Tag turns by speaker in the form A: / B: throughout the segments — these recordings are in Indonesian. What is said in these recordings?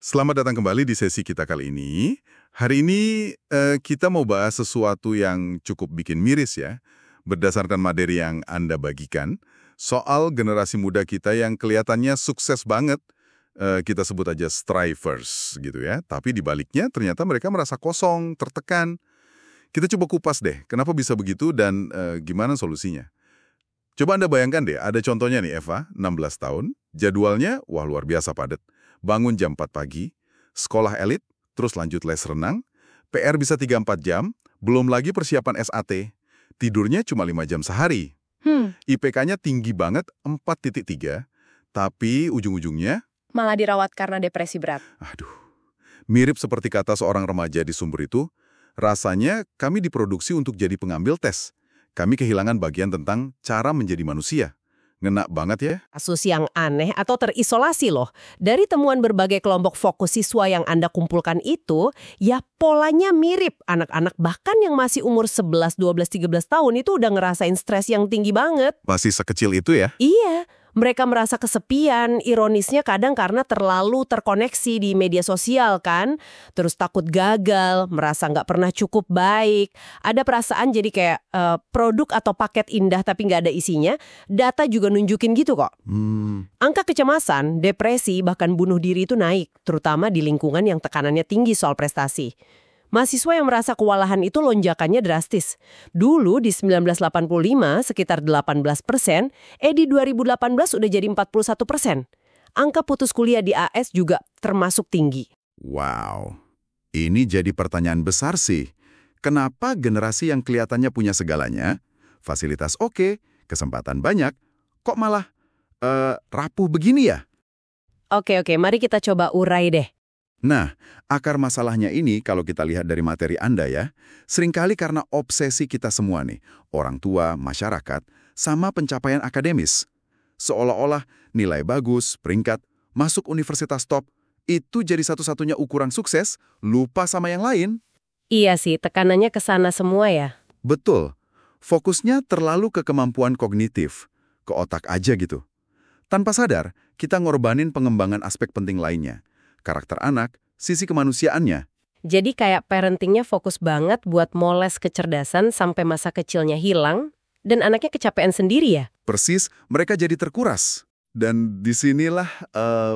A: Selamat datang kembali di sesi kita kali ini. Hari ini kita mau bahas sesuatu yang cukup bikin miris ya, berdasarkan materi yang Anda bagikan, soal generasi muda kita yang kelihatannya sukses banget. Kita sebut aja strivers gitu ya, tapi di baliknya ternyata mereka merasa kosong, tertekan. Kita coba kupas deh, kenapa bisa begitu dan gimana solusinya. Coba Anda bayangkan deh, ada contohnya nih Eva, 16 tahun, jadwalnya wah luar biasa padat. Bangun jam 4 pagi, sekolah elit, terus lanjut les renang, PR bisa 3-4 jam, belum lagi persiapan SAT. Tidurnya cuma 5 jam sehari. IPK-nya tinggi banget, 4,3, tapi ujung-ujungnya
B: Malah dirawat karena depresi berat.
A: aduh, mirip seperti kata seorang remaja di sumber itu, rasanya kami diproduksi untuk jadi pengambil tes. Kami kehilangan bagian tentang cara menjadi manusia. Ngena banget ya?
C: Kasus yang aneh atau terisolasi loh. Dari temuan berbagai kelompok fokus siswa yang Anda kumpulkan itu, ya polanya mirip. Anak-anak bahkan yang masih umur 11, 12, 13 tahun itu udah ngerasain stres yang tinggi banget.
A: Masih sekecil itu ya?
C: Iya, mereka merasa kesepian, ironisnya kadang karena terlalu terkoneksi di media sosial kan. Terus takut gagal, merasa nggak pernah cukup baik. Ada perasaan jadi kayak produk atau paket indah tapi nggak ada isinya. Data juga nunjukin gitu kok. Angka kecemasan, depresi, bahkan bunuh diri itu naik. Terutama di lingkungan yang tekanannya tinggi soal prestasi. Mahasiswa yang merasa kewalahan itu lonjakannya drastis. Dulu di 1985 sekitar 18%, di 2018 udah jadi 41%. Angka putus kuliah di AS juga termasuk tinggi.
A: Wow, ini jadi pertanyaan besar sih. Kenapa generasi yang kelihatannya punya segalanya, fasilitas oke, kesempatan banyak, kok malah rapuh begini ya?
C: Oke, mari kita coba urai deh.
A: Nah, akar masalahnya ini kalau kita lihat dari materi Anda ya, seringkali karena obsesi kita semua nih, orang tua, masyarakat, sama pencapaian akademis. Seolah-olah nilai bagus, peringkat, masuk universitas top, itu jadi satu-satunya ukuran sukses, lupa sama yang lain.
C: Iya sih, tekanannya ke sana semua ya.
A: Betul, fokusnya terlalu ke kemampuan kognitif, ke otak aja gitu. Tanpa sadar, kita ngorbanin pengembangan aspek penting lainnya. Karakter anak, sisi kemanusiaannya.
C: Jadi kayak parentingnya fokus banget buat moles kecerdasan sampai masa kecilnya hilang, dan anaknya kecapean sendiri ya?
A: Persis, mereka jadi terkuras. Dan disinilah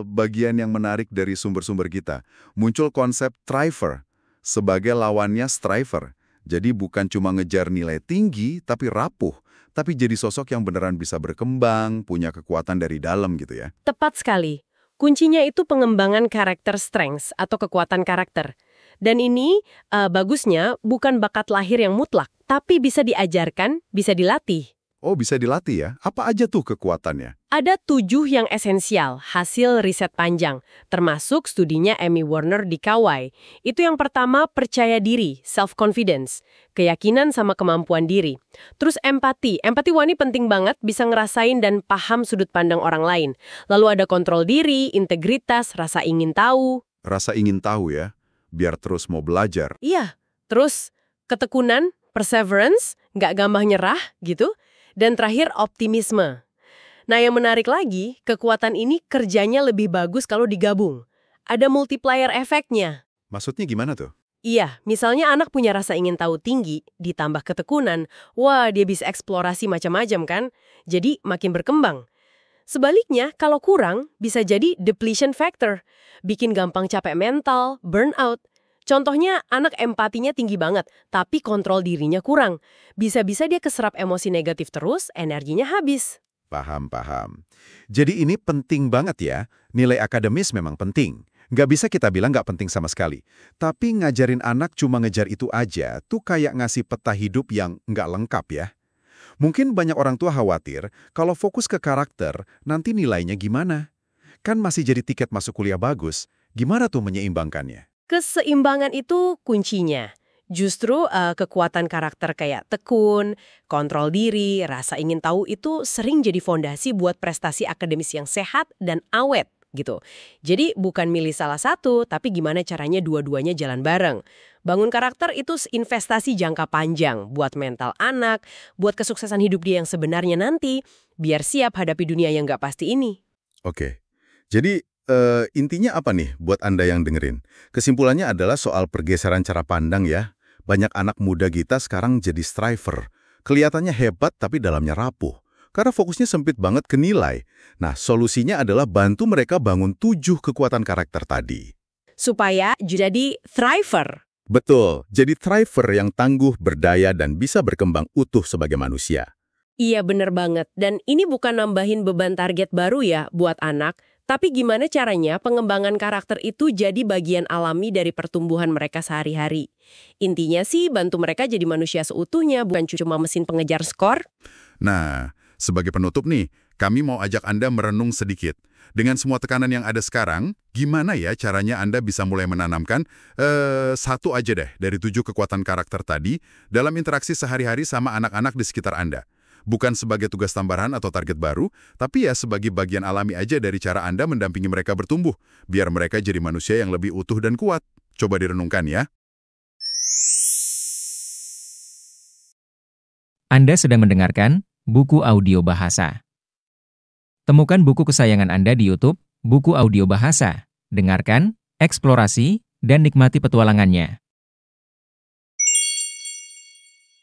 A: bagian yang menarik dari sumber-sumber kita. Muncul konsep thriver sebagai lawannya striver. Jadi bukan cuma ngejar nilai tinggi, tapi rapuh. Tapi jadi sosok yang beneran bisa berkembang, punya kekuatan dari dalam gitu ya.
C: Tepat sekali. Kuncinya itu pengembangan karakter strengths atau kekuatan karakter. Dan ini bagusnya bukan bakat lahir yang mutlak, tapi bisa diajarkan, bisa dilatih.
A: Oh, bisa dilatih ya? Apa aja tuh kekuatannya?
C: Ada 7 yang esensial, hasil riset panjang, termasuk studinya Amy Warner di Kauai. Itu yang pertama, percaya diri, self-confidence, keyakinan sama kemampuan diri. Terus empati wah ini penting banget, bisa ngerasain dan paham sudut pandang orang lain. Lalu ada kontrol diri, integritas, rasa ingin tahu.
A: Rasa ingin tahu ya, biar terus mau belajar.
C: Iya, terus ketekunan, perseverance, nggak gampang nyerah gitu. Dan terakhir optimisme. Nah yang menarik lagi, kekuatan ini kerjanya lebih bagus kalau digabung. Ada multiplier efeknya.
A: Maksudnya gimana tuh?
C: Iya, misalnya anak punya rasa ingin tahu tinggi, ditambah ketekunan, wah dia bisa eksplorasi macam-macam kan? Jadi makin berkembang. Sebaliknya, kalau kurang, bisa jadi depletion factor. Bikin gampang capek mental, burnout. Contohnya, anak empatinya tinggi banget, tapi kontrol dirinya kurang. Bisa-bisa dia keserap emosi negatif terus, energinya habis.
A: Paham. Jadi ini penting banget ya, nilai akademis memang penting. Nggak bisa kita bilang nggak penting sama sekali. Tapi ngajarin anak cuma ngejar itu aja, tuh kayak ngasih peta hidup yang nggak lengkap ya. Mungkin banyak orang tua khawatir, kalau fokus ke karakter, nanti nilainya gimana? Kan masih jadi tiket masuk kuliah bagus, gimana tuh menyeimbangkannya?
C: Keseimbangan itu kuncinya. Justru kekuatan karakter kayak tekun, kontrol diri, rasa ingin tahu itu sering jadi fondasi buat prestasi akademis yang sehat dan awet gitu. Jadi bukan milih salah satu, tapi gimana caranya dua-duanya jalan bareng. Bangun karakter itu investasi jangka panjang buat mental anak, buat kesuksesan hidup dia yang sebenarnya nanti, biar siap hadapi dunia yang nggak pasti ini.
A: Oke, jadi intinya apa nih buat Anda yang dengerin? Kesimpulannya adalah soal pergeseran cara pandang ya. Banyak anak muda kita sekarang jadi striver. Kelihatannya hebat tapi dalamnya rapuh. Karena fokusnya sempit banget ke nilai. Nah, solusinya adalah bantu mereka bangun 7 kekuatan karakter tadi.
C: Supaya jadi thriver.
A: Betul, jadi thriver yang tangguh, berdaya, dan bisa berkembang utuh sebagai manusia.
C: Iya bener banget. Dan ini bukan nambahin beban target baru ya buat anak, tapi gimana caranya pengembangan karakter itu jadi bagian alami dari pertumbuhan mereka sehari-hari. Intinya sih bantu mereka jadi manusia seutuhnya, bukan cuma mesin pengejar skor.
A: Nah, sebagai penutup nih, kami mau ajak Anda merenung sedikit. Dengan semua tekanan yang ada sekarang, gimana ya caranya Anda bisa mulai menanamkan satu aja deh dari 7 kekuatan karakter tadi dalam interaksi sehari-hari sama anak-anak di sekitar Anda. Bukan sebagai tugas tambahan atau target baru, tapi ya sebagai bagian alami aja dari cara Anda mendampingi mereka bertumbuh, biar mereka jadi manusia yang lebih utuh dan kuat. Coba direnungkan ya.
D: Anda sedang mendengarkan buku audio bahasa. Temukan buku kesayangan Anda di YouTube, buku audio bahasa. Dengarkan, eksplorasi, dan nikmati petualangannya.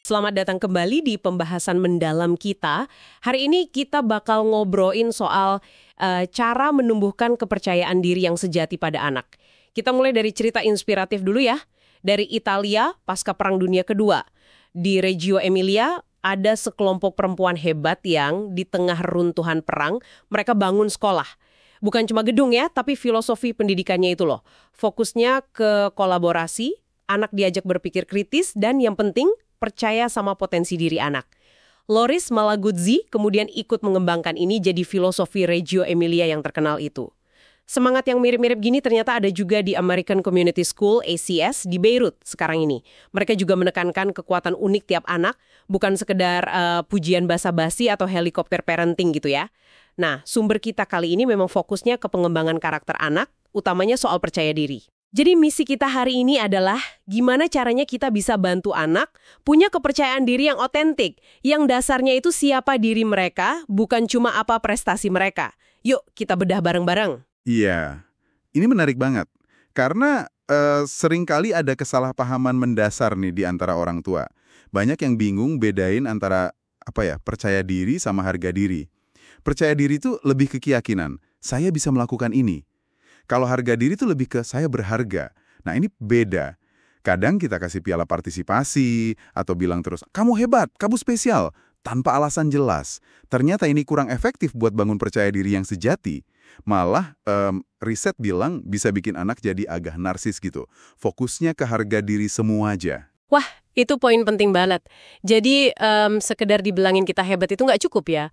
C: Selamat datang kembali di pembahasan mendalam kita. Hari ini kita bakal ngobrolin soal cara menumbuhkan kepercayaan diri yang sejati pada anak. Kita mulai dari cerita inspiratif dulu ya. Dari Italia pasca Perang Dunia Kedua. Di Reggio Emilia ada sekelompok perempuan hebat yang di tengah runtuhan perang, mereka bangun sekolah. Bukan cuma gedung ya, tapi filosofi pendidikannya itu loh. Fokusnya ke kolaborasi, anak diajak berpikir kritis, dan yang penting, percaya sama potensi diri anak. Loris Malaguzzi kemudian ikut mengembangkan ini jadi filosofi Reggio Emilia yang terkenal itu. Semangat yang mirip-mirip gini ternyata ada juga di American Community School, ACS, di Beirut sekarang ini. Mereka juga menekankan kekuatan unik tiap anak, bukan sekedar pujian basa-basi atau helikopter parenting gitu ya. Nah, sumber kita kali ini memang fokusnya ke pengembangan karakter anak, utamanya soal percaya diri. Jadi misi kita hari ini adalah gimana caranya kita bisa bantu anak punya kepercayaan diri yang otentik, yang dasarnya itu siapa diri mereka, bukan cuma apa prestasi mereka. Yuk, kita bedah bareng-bareng.
A: Iya, ini menarik banget. Karena seringkali ada kesalahpahaman mendasar nih di antara orang tua. Banyak yang bingung bedain antara percaya diri sama harga diri. Percaya diri itu lebih ke keyakinan, saya bisa melakukan ini. Kalau harga diri itu lebih ke saya berharga. Nah ini beda. Kadang kita kasih piala partisipasi atau bilang terus, kamu hebat, kamu spesial, tanpa alasan jelas. Ternyata ini kurang efektif buat bangun percaya diri yang sejati. Malah riset bilang bisa bikin anak jadi agak narsis gitu. Fokusnya ke harga diri semua aja.
C: Wah, itu poin penting banget. Jadi sekedar dibilangin kita hebat itu nggak cukup ya.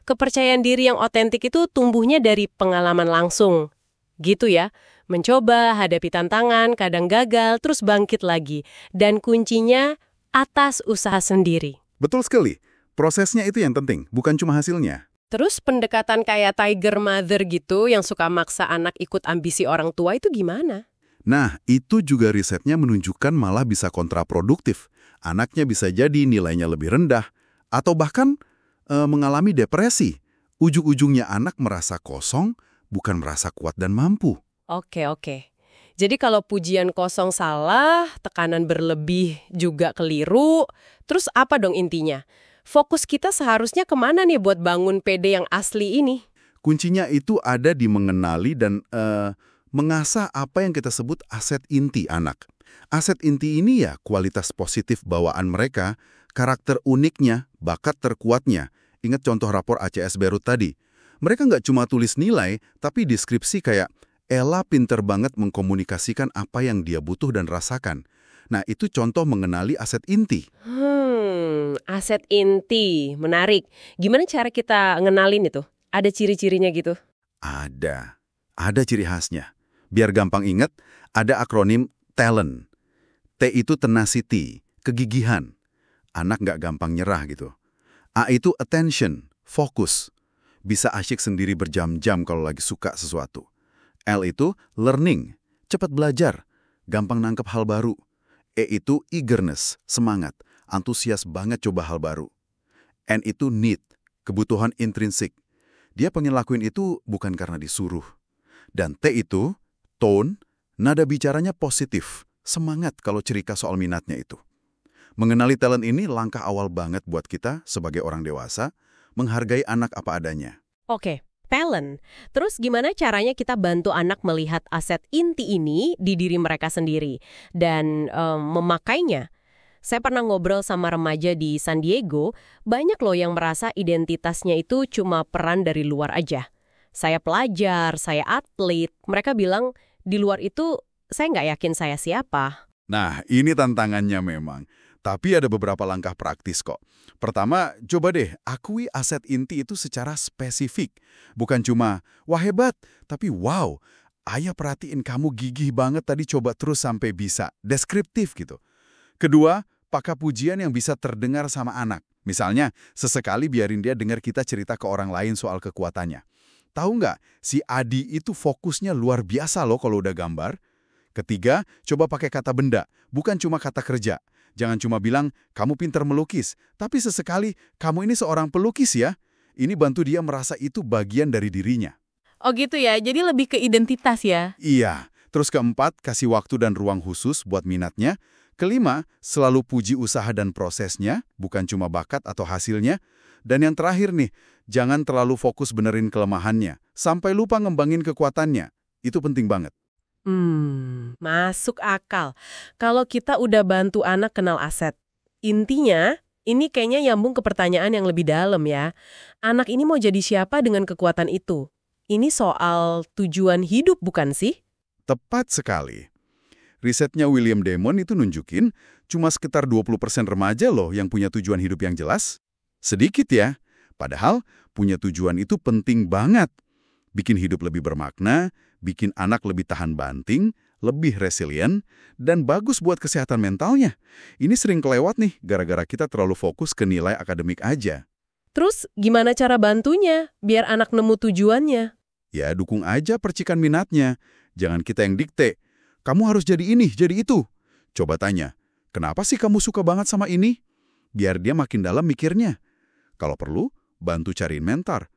C: Kepercayaan diri yang otentik itu tumbuhnya dari pengalaman langsung. Gitu ya. Mencoba, hadapi tantangan, kadang gagal, terus bangkit lagi. Dan kuncinya atas usaha sendiri.
A: Betul sekali. Prosesnya itu yang penting, bukan cuma hasilnya.
C: Terus pendekatan kayak tiger mother gitu yang suka maksa anak ikut ambisi orang tua itu gimana?
A: Nah, itu juga risetnya menunjukkan malah bisa kontraproduktif. Anaknya bisa jadi nilainya lebih rendah, atau bahkan mengalami depresi. Ujung-ujungnya anak merasa kosong, bukan merasa kuat dan mampu.
C: Oke. Jadi kalau pujian kosong salah, tekanan berlebih juga keliru, terus apa dong intinya? Fokus kita seharusnya kemana nih buat bangun PD yang asli ini?
A: Kuncinya itu ada di mengenali dan mengasah apa yang kita sebut aset inti anak. Aset inti ini ya kualitas positif bawaan mereka, karakter uniknya, bakat terkuatnya. Ingat contoh rapor ACS Beirut tadi. Mereka nggak cuma tulis nilai, tapi deskripsi kayak, Ella pinter banget mengkomunikasikan apa yang dia butuh dan rasakan. Nah, itu contoh mengenali aset inti.
C: Aset inti. Menarik. Gimana cara kita ngenalin itu? Ada ciri-cirinya gitu?
A: Ada. Ada ciri khasnya. Biar gampang ingat, ada akronim TALENT. T itu tenacity, kegigihan. Anak nggak gampang nyerah gitu. A itu attention, fokus. Bisa asyik sendiri berjam-jam kalau lagi suka sesuatu. L itu learning, cepat belajar, gampang nangkep hal baru. E itu eagerness, semangat, antusias banget coba hal baru. N itu need, kebutuhan intrinsik. Dia pengen lakuin itu bukan karena disuruh. Dan T itu, tone, nada bicaranya positif, semangat kalau cerita soal minatnya itu. Mengenali talent ini langkah awal banget buat kita sebagai orang dewasa, menghargai anak apa adanya.
C: Oke, talent. Terus gimana caranya kita bantu anak melihat aset inti ini di diri mereka sendiri dan memakainya? Saya pernah ngobrol sama remaja di San Diego, banyak loh yang merasa identitasnya itu cuma peran dari luar aja. Saya pelajar, saya atlet, mereka bilang di luar itu saya nggak yakin saya siapa.
A: Nah, ini tantangannya memang. Tapi ada beberapa langkah praktis kok. Pertama, coba deh akui aset inti itu secara spesifik. Bukan cuma, wah hebat, tapi wow, ayah perhatiin kamu gigih banget tadi coba terus sampai bisa. Deskriptif gitu. Kedua, pakai pujian yang bisa terdengar sama anak. Misalnya, sesekali biarin dia dengar kita cerita ke orang lain soal kekuatannya. Tahu nggak, si Adi itu fokusnya luar biasa loh kalau udah gambar. Ketiga, coba pakai kata benda, bukan cuma kata kerja. Jangan cuma bilang, kamu pintar melukis, tapi sesekali, kamu ini seorang pelukis ya. Ini bantu dia merasa itu bagian dari dirinya.
B: Oh gitu ya, jadi lebih ke identitas ya?
A: Iya. Terus keempat, kasih waktu dan ruang khusus buat minatnya. Kelima, selalu puji usaha dan prosesnya, bukan cuma bakat atau hasilnya. Dan yang terakhir nih, jangan terlalu fokus benerin kelemahannya, sampai lupa ngembangin kekuatannya. Itu penting banget.
C: Masuk akal. Kalau kita udah bantu anak kenal aset, intinya ini kayaknya nyambung ke pertanyaan yang lebih dalam ya. Anak ini mau jadi siapa dengan kekuatan itu? Ini soal tujuan hidup bukan sih?
A: Tepat sekali. Risetnya William Damon itu nunjukin cuma sekitar 20% remaja loh yang punya tujuan hidup yang jelas. Sedikit ya, padahal punya tujuan itu penting banget. Bikin hidup lebih bermakna, bikin anak lebih tahan banting, lebih resilient, dan bagus buat kesehatan mentalnya. Ini sering kelewat nih, gara-gara kita terlalu fokus ke nilai akademik aja.
C: Terus gimana cara bantunya biar anak nemu tujuannya?
A: Ya, dukung aja percikan minatnya. Jangan kita yang dikte. Kamu harus jadi ini, jadi itu. Coba tanya, kenapa sih kamu suka banget sama ini? Biar dia makin dalam mikirnya. Kalau perlu, bantu cariin mentor.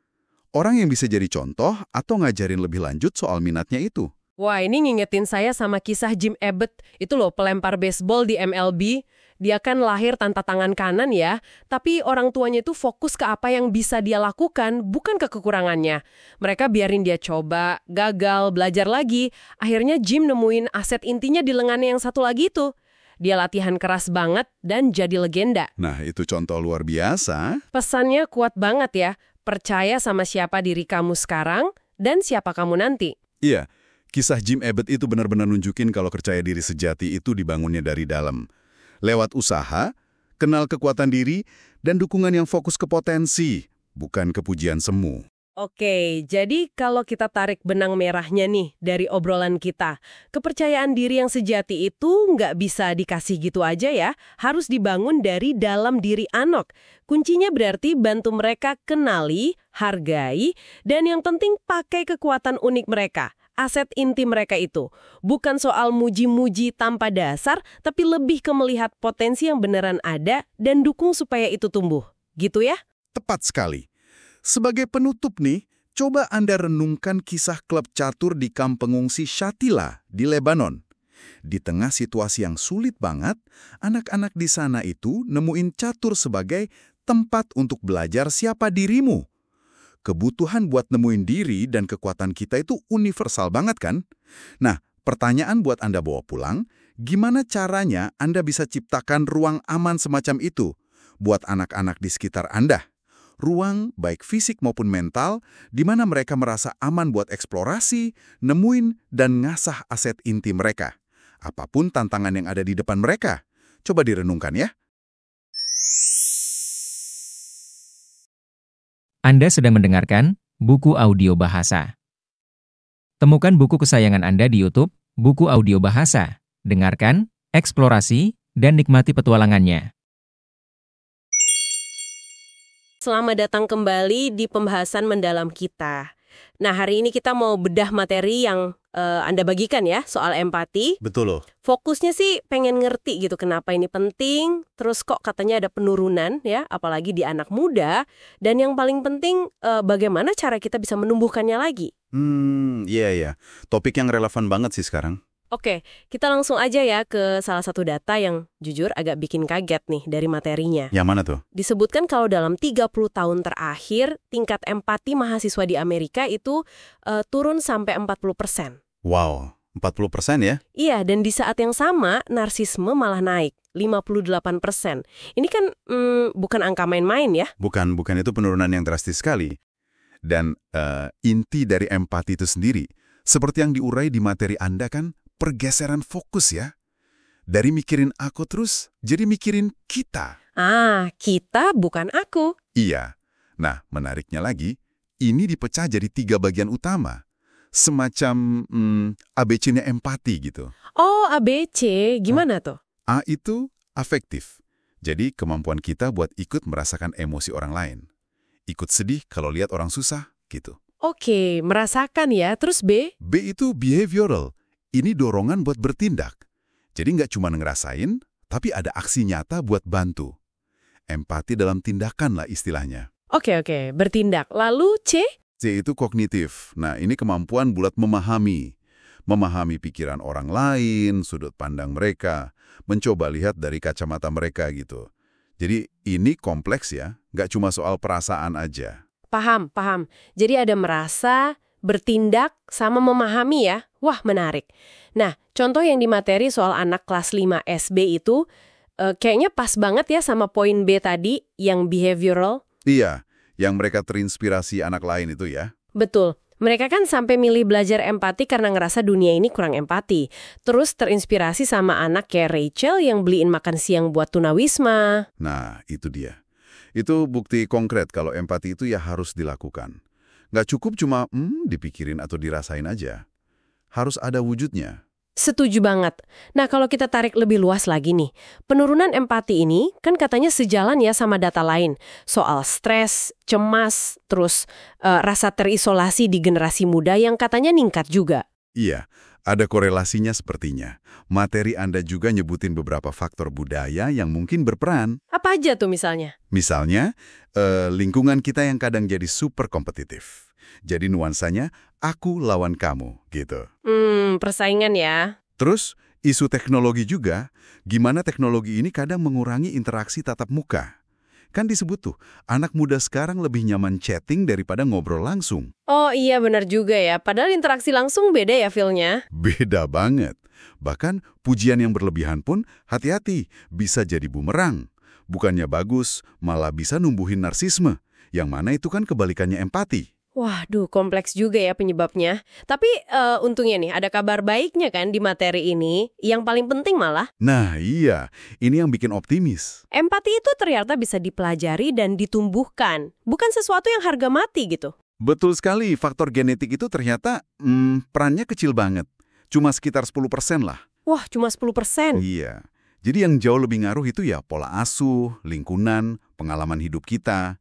A: Orang yang bisa jadi contoh atau ngajarin lebih lanjut soal minatnya itu.
C: Wah, ini ngingetin saya sama kisah Jim Abbott. Itu loh, pelempar baseball di MLB. Dia kan lahir tanpa tangan kanan ya, tapi orang tuanya itu fokus ke apa yang bisa dia lakukan, bukan ke kekurangannya. Mereka biarin dia coba, gagal, belajar lagi. Akhirnya Jim nemuin aset intinya di lengannya yang satu lagi itu. Dia latihan keras banget dan jadi legenda.
A: Nah, itu contoh luar biasa.
C: Pesannya kuat banget ya. Percaya sama siapa diri kamu sekarang dan siapa kamu nanti.
A: Iya, kisah Jim Abbott itu benar-benar nunjukin kalau percaya diri sejati itu dibangunnya dari dalam. Lewat usaha, kenal kekuatan diri, dan dukungan yang fokus ke potensi, bukan ke pujian semu.
C: Oke, jadi kalau kita tarik benang merahnya nih dari obrolan kita, kepercayaan diri yang sejati itu nggak bisa dikasih gitu aja ya, harus dibangun dari dalam diri anak. Kuncinya berarti bantu mereka kenali, hargai, dan yang penting pakai kekuatan unik mereka, aset inti mereka itu. Bukan soal muji-muji tanpa dasar, tapi lebih ke melihat potensi yang beneran ada dan dukung supaya itu tumbuh. Gitu ya?
A: Tepat sekali. Sebagai penutup nih, coba Anda renungkan kisah klub catur di kamp pengungsi Shatila di Lebanon. Di tengah situasi yang sulit banget, anak-anak di sana itu nemuin catur sebagai tempat untuk belajar siapa dirimu. Kebutuhan buat nemuin diri dan kekuatan kita itu universal banget kan? Nah, pertanyaan buat Anda bawa pulang, gimana caranya Anda bisa ciptakan ruang aman semacam itu buat anak-anak di sekitar Anda? Ruang, baik fisik maupun mental, di mana mereka merasa aman buat eksplorasi, nemuin, dan ngasah aset inti mereka. Apapun tantangan yang ada di depan mereka. Coba direnungkan ya.
D: Anda sedang mendengarkan Buku Audio Bahasa. Temukan buku kesayangan Anda di YouTube, Buku Audio Bahasa. Dengarkan, eksplorasi, dan nikmati petualangannya.
C: Selamat datang kembali di pembahasan mendalam kita. Nah, hari ini kita mau bedah materi yang Anda bagikan ya, soal empati.
E: Betul loh.
C: Fokusnya sih pengen ngerti gitu kenapa ini penting, terus kok katanya ada penurunan ya, apalagi di anak muda, dan yang paling penting bagaimana cara kita bisa menumbuhkannya lagi.
E: Iya. Topik yang relevan banget sih sekarang.
C: Oke, kita langsung aja ya ke salah satu data yang jujur agak bikin kaget nih dari materinya.
E: Yang mana tuh?
C: Disebutkan kalau dalam 30 tahun terakhir, tingkat empati mahasiswa di Amerika itu turun sampai 40%.
E: Wow, 40% ya?
C: Iya, dan di saat yang sama, narsisme malah naik, 58%. Ini kan bukan angka main-main ya.
A: Bukan itu penurunan yang drastis sekali. Dan inti dari empati itu sendiri, seperti yang diurai di materi Anda kan, pergeseran fokus ya. Dari mikirin aku terus, jadi mikirin kita.
C: Kita bukan aku.
A: Iya. Nah, menariknya lagi, ini dipecah jadi 3 bagian utama. Semacam ABC-nya empati gitu.
C: Oh, ABC. Gimana tuh?
A: A itu afektif. Jadi kemampuan kita buat ikut merasakan emosi orang lain. Ikut sedih kalau lihat orang susah, gitu.
C: Oke, merasakan ya. Terus B?
A: B itu behavioral. Ini dorongan buat bertindak. Jadi nggak cuma ngerasain, tapi ada aksi nyata buat bantu. Empati dalam tindakan lah istilahnya.
C: Oke, bertindak. Lalu C?
A: C itu kognitif. Nah, ini kemampuan buat memahami. Memahami pikiran orang lain, sudut pandang mereka, mencoba lihat dari kacamata mereka gitu. Jadi ini kompleks ya, nggak cuma soal perasaan aja.
C: Paham. Jadi ada merasa, bertindak, sama memahami ya. Wah, menarik. Nah, contoh yang di materi soal anak kelas 5 SB itu kayaknya pas banget ya sama poin B tadi, yang behavioral.
A: Iya, yang mereka terinspirasi anak lain itu ya.
C: Betul. Mereka kan sampai milih belajar empati karena ngerasa dunia ini kurang empati. Terus terinspirasi sama anak kayak Rachel yang beliin makan siang buat tunawisma.
A: Nah, itu dia. Itu bukti konkret kalau empati itu ya harus dilakukan. Nggak cukup cuma dipikirin atau dirasain aja. Harus ada wujudnya.
C: Setuju banget. Nah, kalau kita tarik lebih luas lagi nih, penurunan empati ini kan katanya sejalan ya sama data lain. Soal stres, cemas, terus rasa terisolasi di generasi muda yang katanya ningkat juga.
A: Iya, ada korelasinya sepertinya. Materi Anda juga nyebutin beberapa faktor budaya yang mungkin berperan.
C: Apa aja tuh misalnya?
A: Misalnya, lingkungan kita yang kadang jadi super kompetitif. Jadi nuansanya, aku lawan kamu, gitu.
C: Persaingan ya.
A: Terus, isu teknologi juga, gimana teknologi ini kadang mengurangi interaksi tatap muka. Kan disebut tuh, anak muda sekarang lebih nyaman chatting daripada ngobrol langsung.
C: Oh iya benar juga ya, padahal interaksi langsung beda ya feel-nya.
A: Beda banget. Bahkan pujian yang berlebihan pun hati-hati, bisa jadi bumerang. Bukannya bagus, malah bisa numbuhin narsisme. Yang mana itu kan kebalikannya empati.
C: Waduh, kompleks juga ya penyebabnya. Tapi untungnya nih, ada kabar baiknya kan di materi ini. Yang paling penting malah.
A: Nah iya, ini yang bikin optimis.
C: Empati itu ternyata bisa dipelajari dan ditumbuhkan. Bukan sesuatu yang harga mati gitu.
A: Betul sekali, faktor genetik itu ternyata perannya kecil banget. Cuma sekitar 10% lah.
C: Wah, cuma 10%?
A: Iya. Jadi yang jauh lebih ngaruh itu ya pola asuh, lingkungan, pengalaman hidup kita.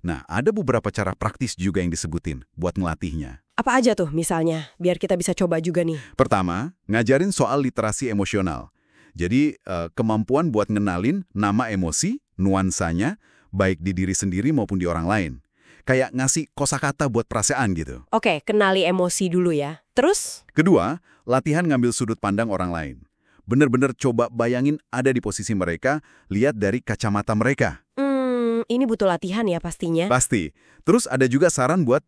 A: Nah, ada beberapa cara praktis juga yang disebutin buat ngelatihnya.
C: Apa aja tuh misalnya, biar kita bisa coba juga nih.
A: Pertama, ngajarin soal literasi emosional. Jadi, kemampuan buat ngenalin nama emosi, nuansanya, baik di diri sendiri maupun di orang lain. Kayak ngasih kosakata buat perasaan gitu.
C: Oke, kenali emosi dulu ya. Terus?
A: Kedua, latihan ngambil sudut pandang orang lain. Bener-bener coba bayangin ada di posisi mereka, lihat dari kacamata mereka.
C: Ini butuh latihan ya pastinya.
A: Pasti. Terus ada juga saran buat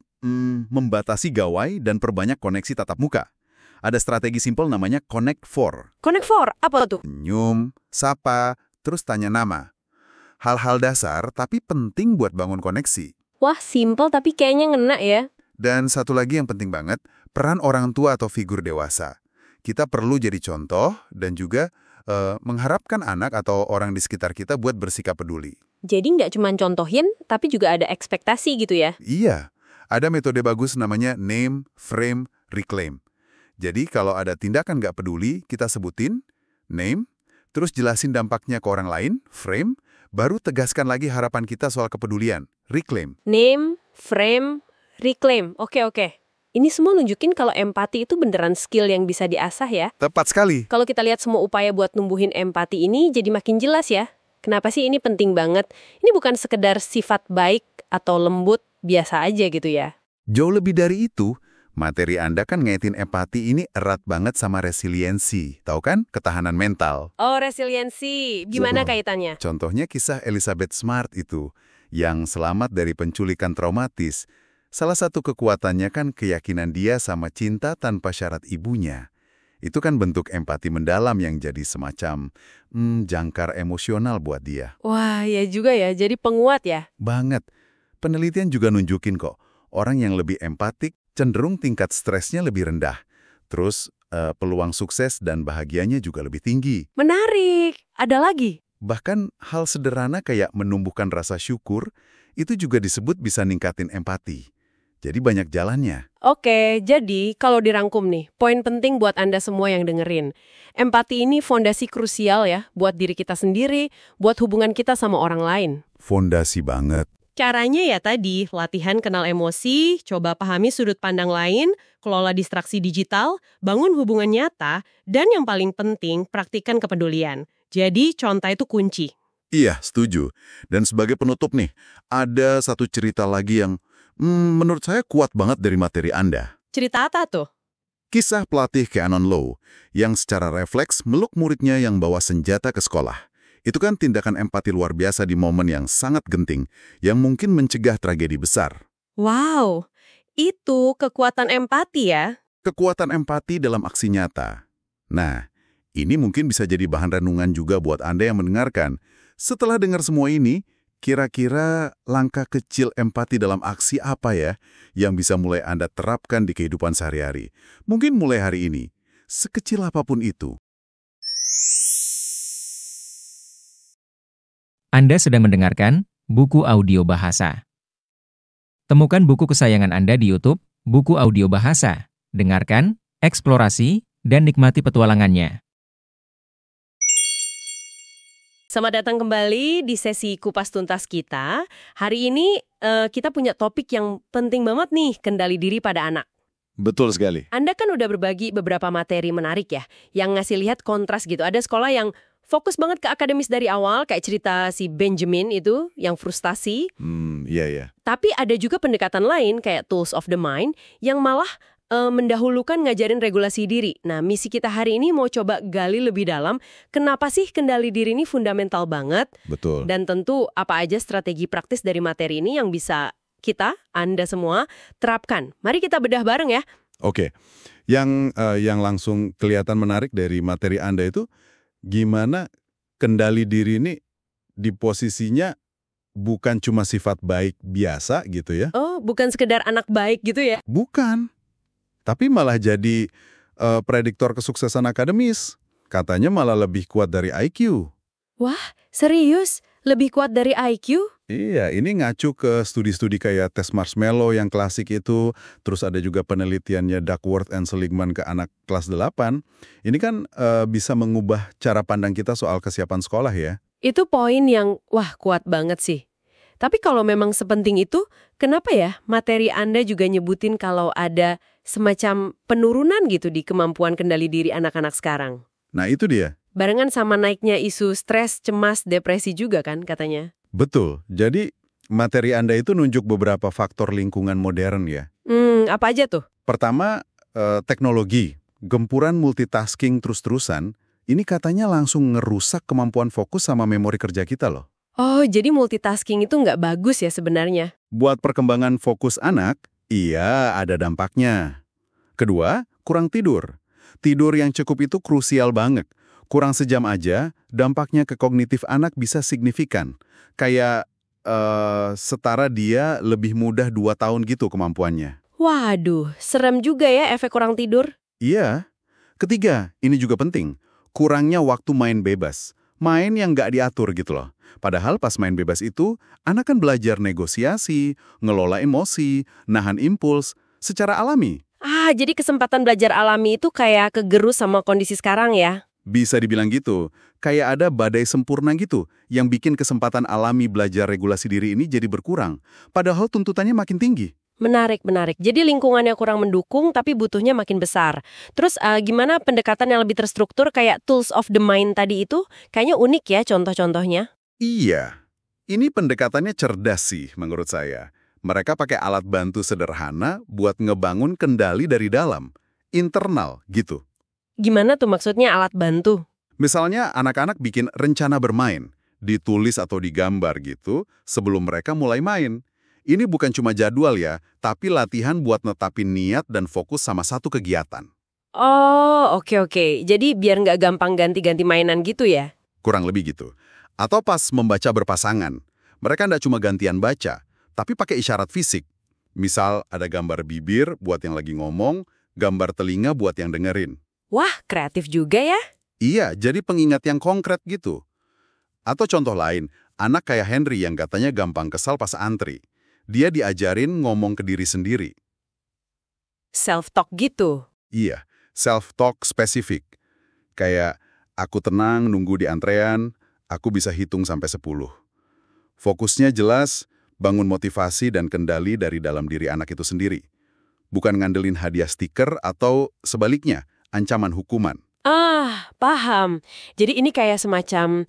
A: membatasi gawai dan perbanyak koneksi tatap muka. Ada strategi simpel namanya Connect 4.
C: Connect 4, apa tuh?
A: Senyum, sapa, terus tanya nama. Hal-hal dasar tapi penting buat bangun koneksi.
C: Wah, simple tapi kayaknya ngena ya.
A: Dan satu lagi yang penting banget, peran orang tua atau figur dewasa. Kita perlu jadi contoh dan juga mengharapkan anak atau orang di sekitar kita buat bersikap peduli.
C: Jadi nggak cuma contohin, tapi juga ada ekspektasi gitu ya?
A: Iya, ada metode bagus namanya name, frame, reclaim. Jadi kalau ada tindakan nggak peduli, kita sebutin, name, terus jelasin dampaknya ke orang lain, frame, baru tegaskan lagi harapan kita soal kepedulian, reclaim.
C: Name, frame, Reclaim, oke. Ini semua nunjukin kalau empati itu beneran skill yang bisa diasah ya.
A: Tepat sekali.
C: Kalau kita lihat semua upaya buat numbuhin empati ini jadi makin jelas ya. Kenapa sih ini penting banget? Ini bukan sekedar sifat baik atau lembut biasa aja gitu ya.
E: Jauh lebih dari itu, materi Anda kan ngaitin empati ini erat banget sama resiliensi. Tahu kan? Ketahanan mental.
C: Oh, resiliensi. Gimana kaitannya?
E: Contohnya kisah Elizabeth Smart itu, yang selamat dari penculikan traumatis. Salah satu kekuatannya kan keyakinan dia sama cinta tanpa syarat ibunya. Itu kan bentuk empati mendalam yang jadi semacam jangkar emosional buat dia.
C: Wah, ya juga ya. Jadi penguat ya.
E: Banget. Penelitian juga nunjukin kok, orang yang lebih empatik cenderung tingkat stresnya lebih rendah. Terus peluang sukses dan bahagianya juga lebih tinggi.
C: Menarik. Ada lagi?
E: Bahkan hal sederhana kayak menumbuhkan rasa syukur, itu juga disebut bisa ningkatin empati. Jadi banyak jalannya.
C: Oke, jadi kalau dirangkum nih, poin penting buat Anda semua yang dengerin. Empati ini fondasi krusial ya, buat diri kita sendiri, buat hubungan kita sama orang lain.
E: Fondasi banget.
C: Caranya ya tadi, latihan kenal emosi, coba pahami sudut pandang lain, kelola distraksi digital, bangun hubungan nyata, dan yang paling penting, praktikan kepedulian. Jadi, contoh itu kunci.
E: Iya, setuju. Dan sebagai penutup nih, ada satu cerita lagi yang menurut saya kuat banget dari materi Anda.
C: Cerita apa tuh?
E: Kisah pelatih Keanon Low yang secara refleks meluk muridnya yang bawa senjata ke sekolah. Itu kan tindakan empati luar biasa di momen yang sangat genting, yang mungkin mencegah tragedi besar.
C: Wow, itu kekuatan empati ya?
E: Kekuatan empati dalam aksi nyata. Nah, ini mungkin bisa jadi bahan renungan juga buat Anda yang mendengarkan. Setelah dengar semua ini, kira-kira langkah kecil empati dalam aksi apa ya yang bisa mulai Anda terapkan di kehidupan sehari-hari? Mungkin mulai hari ini, sekecil apapun itu.
D: Anda sedang mendengarkan buku audio bahasa. Temukan buku kesayangan Anda di YouTube, buku audio bahasa. Dengarkan, eksplorasi, dan nikmati petualangannya.
C: Selamat datang kembali di sesi Kupas Tuntas kita. Hari ini kita punya topik yang penting banget nih, kendali diri pada anak.
A: Betul sekali.
C: Anda kan udah berbagi beberapa materi menarik ya, yang ngasih lihat kontras gitu. Ada sekolah yang fokus banget ke akademis dari awal, kayak cerita si Benjamin itu, yang frustasi.
A: Iya.
C: Tapi ada juga pendekatan lain, kayak Tools of the Mind, yang malah mendahulukan ngajarin regulasi diri. Nah, misi kita hari ini mau coba gali lebih dalam, kenapa sih kendali diri ini fundamental banget?
A: Betul.
C: Dan tentu apa aja strategi praktis dari materi ini yang bisa kita, Anda semua, terapkan. Mari kita bedah bareng ya.
A: Oke. Yang langsung kelihatan menarik dari materi Anda itu, gimana kendali diri ini di posisinya bukan cuma sifat baik biasa gitu ya.
C: Oh, bukan sekedar anak baik gitu ya?
A: Bukan. Tapi malah jadi prediktor kesuksesan akademis. Katanya malah lebih kuat dari IQ.
C: Wah, serius? Lebih kuat dari IQ?
A: Iya, ini ngacu ke studi-studi kayak tes marshmallow yang klasik itu. Terus ada juga penelitiannya Duckworth and Seligman ke anak kelas 8. Ini kan bisa mengubah cara pandang kita soal kesiapan sekolah ya.
C: Itu poin yang, wah, kuat banget sih. Tapi kalau memang sepenting itu, kenapa ya materi Anda juga nyebutin kalau ada semacam penurunan gitu di kemampuan kendali diri anak-anak sekarang?
A: Nah, itu dia.
C: Barengan sama naiknya isu stres, cemas, depresi juga kan katanya?
A: Betul. Jadi materi Anda itu nunjuk beberapa faktor lingkungan modern ya.
C: Apa aja tuh?
A: Pertama, teknologi. Gempuran multitasking terus-terusan, ini katanya langsung ngerusak kemampuan fokus sama memori kerja kita loh.
C: Oh, jadi multitasking itu nggak bagus ya sebenarnya?
A: Buat perkembangan fokus anak, iya ada dampaknya. Kedua, kurang tidur. Tidur yang cukup itu krusial banget. Kurang sejam aja, dampaknya ke kognitif anak bisa signifikan. Kayak setara dia lebih mudah 2 tahun gitu kemampuannya.
C: Waduh, serem juga ya efek kurang tidur.
A: Iya. Ketiga, ini juga penting. Kurangnya waktu main bebas. Main yang nggak diatur gitu loh. Padahal pas main bebas itu, anak kan belajar negosiasi, ngelola emosi, nahan impuls, secara alami.
C: Jadi kesempatan belajar alami itu kayak kegerus sama kondisi sekarang ya?
A: Bisa dibilang gitu. Kayak ada badai sempurna gitu, yang bikin kesempatan alami belajar regulasi diri ini jadi berkurang. Padahal tuntutannya makin tinggi.
C: Menarik, menarik. Jadi lingkungannya kurang mendukung tapi butuhnya makin besar. Terus gimana pendekatan yang lebih terstruktur kayak tools of the mind tadi itu? Kayaknya unik ya contoh-contohnya.
E: Iya, ini pendekatannya cerdas sih menurut saya. Mereka pakai alat bantu sederhana buat ngebangun kendali dari dalam, internal gitu.
C: Gimana tuh maksudnya alat bantu?
E: Misalnya anak-anak bikin rencana bermain, ditulis atau digambar gitu sebelum mereka mulai main. Ini bukan cuma jadwal ya, tapi latihan buat netapin niat dan fokus sama satu kegiatan.
C: Oh, oke. Jadi biar nggak gampang ganti-ganti mainan gitu ya?
E: Kurang lebih gitu. Atau pas membaca berpasangan, mereka nggak cuma gantian baca, tapi pakai isyarat fisik. Misal ada gambar bibir buat yang lagi ngomong, gambar telinga buat yang dengerin.
C: Wah, kreatif juga ya?
E: Iya, jadi pengingat yang konkret gitu. Atau contoh lain, anak kayak Henry yang katanya gampang kesal pas antri. Dia diajarin ngomong ke diri sendiri.
C: Self-talk gitu?
E: Iya, self-talk spesifik. Kayak, aku tenang nunggu di antrean, aku bisa hitung sampai 10. Fokusnya jelas, bangun motivasi dan kendali dari dalam diri anak itu sendiri. Bukan ngandelin hadiah stiker atau sebaliknya, ancaman hukuman.
C: Ah, paham. Jadi ini kayak semacam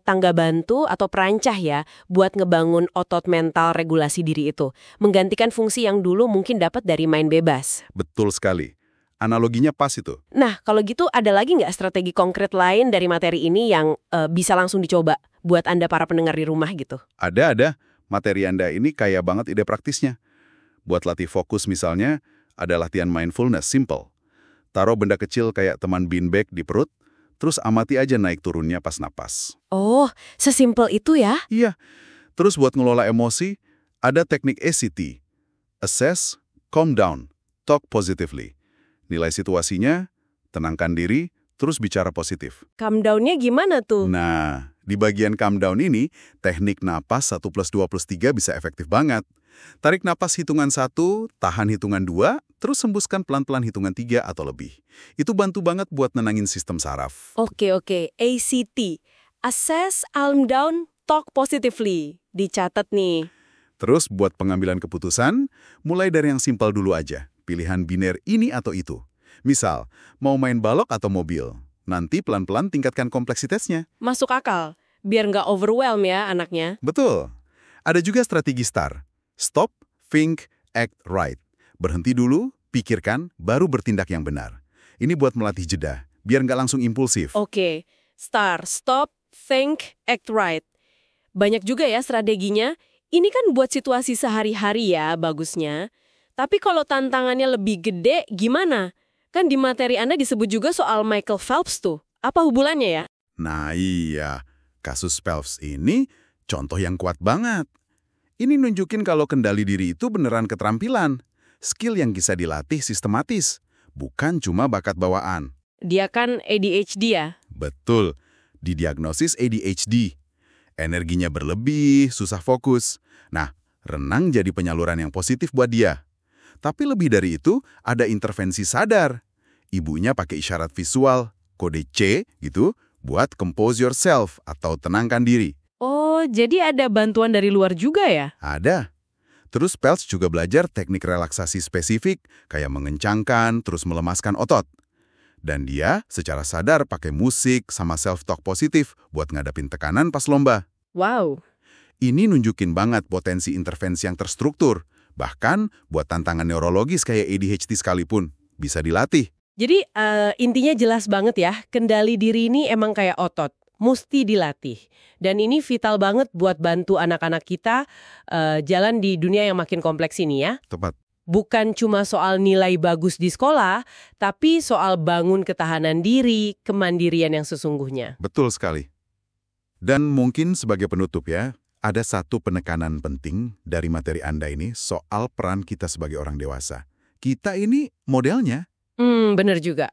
C: tangga bantu atau perancah ya buat ngebangun otot mental regulasi diri itu. Menggantikan fungsi yang dulu mungkin dapat dari main bebas.
E: Betul sekali. Analoginya pas itu.
C: Nah, kalau gitu ada lagi nggak strategi konkret lain dari materi ini yang bisa langsung dicoba buat Anda para pendengar di rumah gitu?
E: Ada. Materi Anda ini kaya banget ide praktisnya. Buat latih fokus misalnya, ada latihan mindfulness simple. Taruh benda kecil kayak teman beanbag di perut, terus amati aja naik turunnya pas napas.
C: Oh, sesimpel itu ya?
E: Iya. Terus buat ngelola emosi, ada teknik ACT. Assess, calm down, talk positively. Nilai situasinya, tenangkan diri, terus bicara positif.
C: Calm down-nya gimana tuh?
E: Nah, di bagian calm down ini, teknik napas 1+2+3 bisa efektif banget. Tarik napas hitungan 1, tahan hitungan 2, terus hembuskan pelan-pelan hitungan 3 atau lebih. Itu bantu banget buat nenangin sistem saraf.
C: Oke. ACT. Assess, calm down, talk positively. Dicatat nih.
E: Terus buat pengambilan keputusan, mulai dari yang simpel dulu aja. Pilihan biner ini atau itu. Misal, mau main balok atau mobil. Nanti pelan-pelan tingkatkan kompleksitasnya.
C: Masuk akal. Biar nggak overwhelm ya anaknya.
E: Betul. Ada juga strategi STAR. Stop, think, act right. Berhenti dulu, pikirkan, baru bertindak yang benar. Ini buat melatih jeda, biar nggak langsung impulsif.
C: Oke. STAR. Stop, think, act right. Banyak juga ya strateginya. Ini kan buat situasi sehari-hari ya bagusnya. Tapi kalau tantangannya lebih gede, gimana? Kan di materi Anda disebut juga soal Michael Phelps tuh. Apa hubungannya ya?
E: Nah iya, kasus Phelps ini contoh yang kuat banget. Ini nunjukin kalau kendali diri itu beneran keterampilan. Skill yang bisa dilatih sistematis, bukan cuma bakat bawaan.
C: Dia kan ADHD ya?
E: Betul, didiagnosis ADHD. Energinya berlebih, susah fokus. Nah, renang jadi penyaluran yang positif buat dia. Tapi lebih dari itu, ada intervensi sadar. Ibunya pakai isyarat visual, kode C gitu, buat compose yourself atau tenangkan diri.
C: Oh, jadi ada bantuan dari luar juga ya?
E: Ada. Terus Phelps juga belajar teknik relaksasi spesifik, kayak mengencangkan, terus melemaskan otot. Dan dia secara sadar pakai musik sama self-talk positif buat ngadapin tekanan pas lomba.
C: Wow.
E: Ini nunjukin banget potensi intervensi yang terstruktur. Bahkan buat tantangan neurologis kayak ADHD sekalipun, bisa dilatih.
C: Jadi intinya jelas banget ya, kendali diri ini emang kayak otot. Mesti dilatih. Dan ini vital banget buat bantu anak-anak kita jalan di dunia yang makin kompleks ini ya.
E: Tepat.
C: Bukan cuma soal nilai bagus di sekolah, tapi soal bangun ketahanan diri, kemandirian yang sesungguhnya.
E: Betul sekali. Dan mungkin sebagai penutup ya, ada satu penekanan penting dari materi Anda ini soal peran kita sebagai orang dewasa. Kita ini modelnya.
C: Bener juga.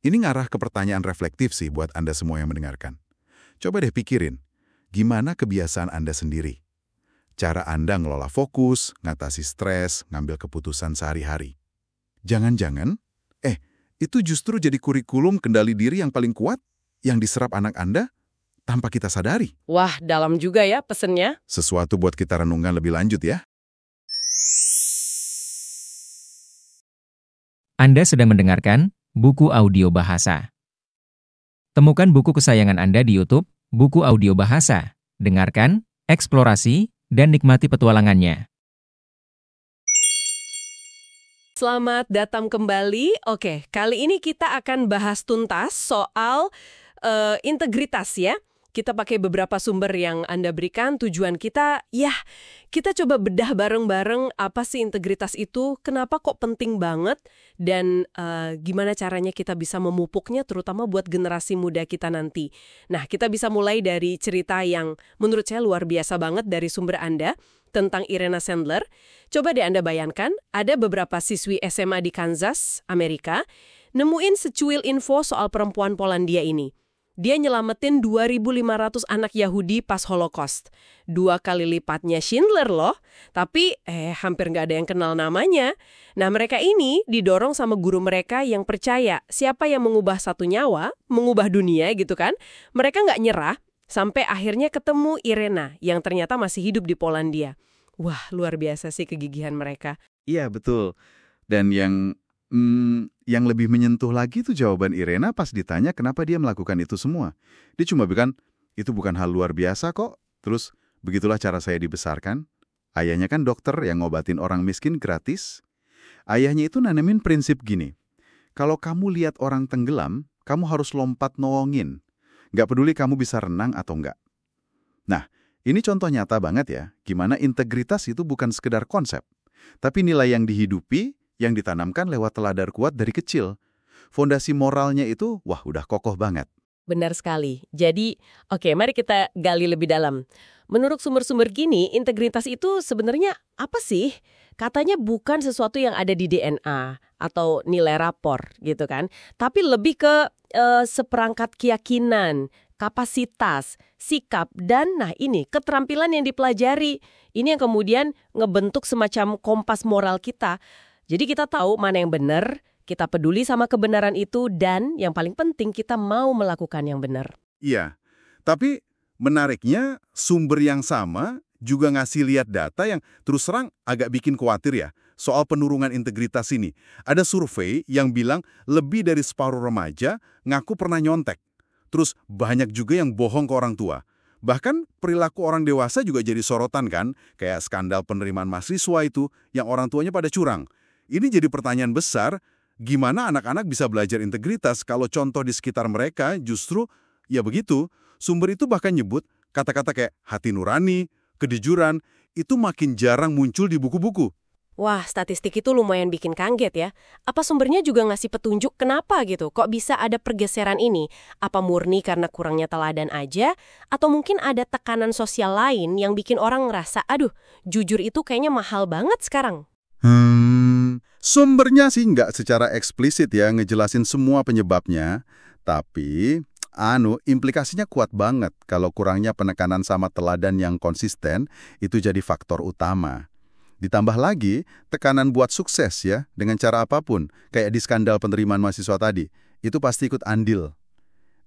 E: Ini ngarah ke pertanyaan reflektif sih buat Anda semua yang mendengarkan. Coba deh pikirin, gimana kebiasaan Anda sendiri? Cara Anda ngelola fokus, ngatasi stres, ngambil keputusan sehari-hari. Jangan-jangan, itu justru jadi kurikulum kendali diri yang paling kuat yang diserap anak Anda tanpa kita sadari.
C: Wah, dalam juga ya pesennya.
E: Sesuatu buat kita renungkan lebih lanjut ya.
D: Anda sedang mendengarkan buku audio bahasa. Temukan buku kesayangan Anda di YouTube, buku audio bahasa. Dengarkan, eksplorasi, dan nikmati petualangannya.
C: Selamat datang kembali. Oke, kali ini kita akan bahas tuntas soal integritas ya. Kita pakai beberapa sumber yang Anda berikan. Tujuan kita, kita coba bedah bareng-bareng apa sih integritas itu, kenapa kok penting banget, dan gimana caranya kita bisa memupuknya, terutama buat generasi muda kita nanti. Nah, kita bisa mulai dari cerita yang menurut saya luar biasa banget dari sumber Anda, tentang Irena Sandler. Coba deh Anda bayangkan, ada beberapa siswi SMA di Kansas, Amerika, nemuin secuil info soal perempuan Polandia ini. Dia nyelamatin 2.500 anak Yahudi pas Holocaust. 2 kali lipatnya Schindler loh, tapi hampir nggak ada yang kenal namanya. Nah, mereka ini didorong sama guru mereka yang percaya siapa yang mengubah satu nyawa, mengubah dunia gitu kan. Mereka nggak nyerah, sampai akhirnya ketemu Irena yang ternyata masih hidup di Polandia. Wah, luar biasa sih kegigihan mereka.
E: Iya, betul. Dan yang lebih menyentuh lagi tuh jawaban Irena pas ditanya kenapa dia melakukan itu semua. Dia cuma bilang, itu bukan hal luar biasa kok. Terus, begitulah cara saya dibesarkan. Ayahnya kan dokter yang ngobatin orang miskin gratis. Ayahnya itu nanemin prinsip gini. Kalau kamu lihat orang tenggelam, kamu harus lompat nolongin. Nggak peduli kamu bisa renang atau enggak. Nah, ini contoh nyata banget ya, gimana integritas itu bukan sekedar konsep, tapi nilai yang dihidupi, yang ditanamkan lewat teladar kuat dari kecil. Fondasi moralnya itu, udah kokoh banget.
C: Benar sekali. Jadi, mari kita gali lebih dalam. Menurut sumber-sumber gini, integritas itu sebenarnya apa sih? Katanya bukan sesuatu yang ada di DNA atau nilai rapor gitu kan, tapi lebih ke seperangkat keyakinan, kapasitas, sikap, dan keterampilan yang dipelajari. Ini yang kemudian ngebentuk semacam kompas moral kita. Jadi kita tahu mana yang benar, kita peduli sama kebenaran itu, dan yang paling penting kita mau melakukan yang benar.
A: Iya, tapi menariknya sumber yang sama juga ngasih lihat data yang terus terang agak bikin khawatir ya, soal penurunan integritas ini. Ada survei yang bilang lebih dari separuh remaja ngaku pernah nyontek. Terus banyak juga yang bohong ke orang tua. Bahkan perilaku orang dewasa juga jadi sorotan kan, kayak skandal penerimaan mahasiswa itu yang orang tuanya pada curang. Ini jadi pertanyaan besar, gimana anak-anak bisa belajar integritas kalau contoh di sekitar mereka justru, ya begitu, sumber itu bahkan nyebut kata-kata kayak hati nurani, kejujuran, itu makin jarang muncul di buku-buku.
C: Wah, statistik itu lumayan bikin kaget ya. Apa sumbernya juga ngasih petunjuk kenapa gitu? Kok bisa ada pergeseran ini? Apa murni karena kurangnya teladan aja? Atau mungkin ada tekanan sosial lain yang bikin orang ngerasa, aduh, jujur itu kayaknya mahal banget sekarang?
E: Sumbernya sih nggak secara eksplisit ya ngejelasin semua penyebabnya, tapi implikasinya kuat banget kalau kurangnya penekanan sama teladan yang konsisten itu jadi faktor utama. Ditambah lagi tekanan buat sukses ya dengan cara apapun, kayak di skandal penerimaan mahasiswa tadi, itu pasti ikut andil.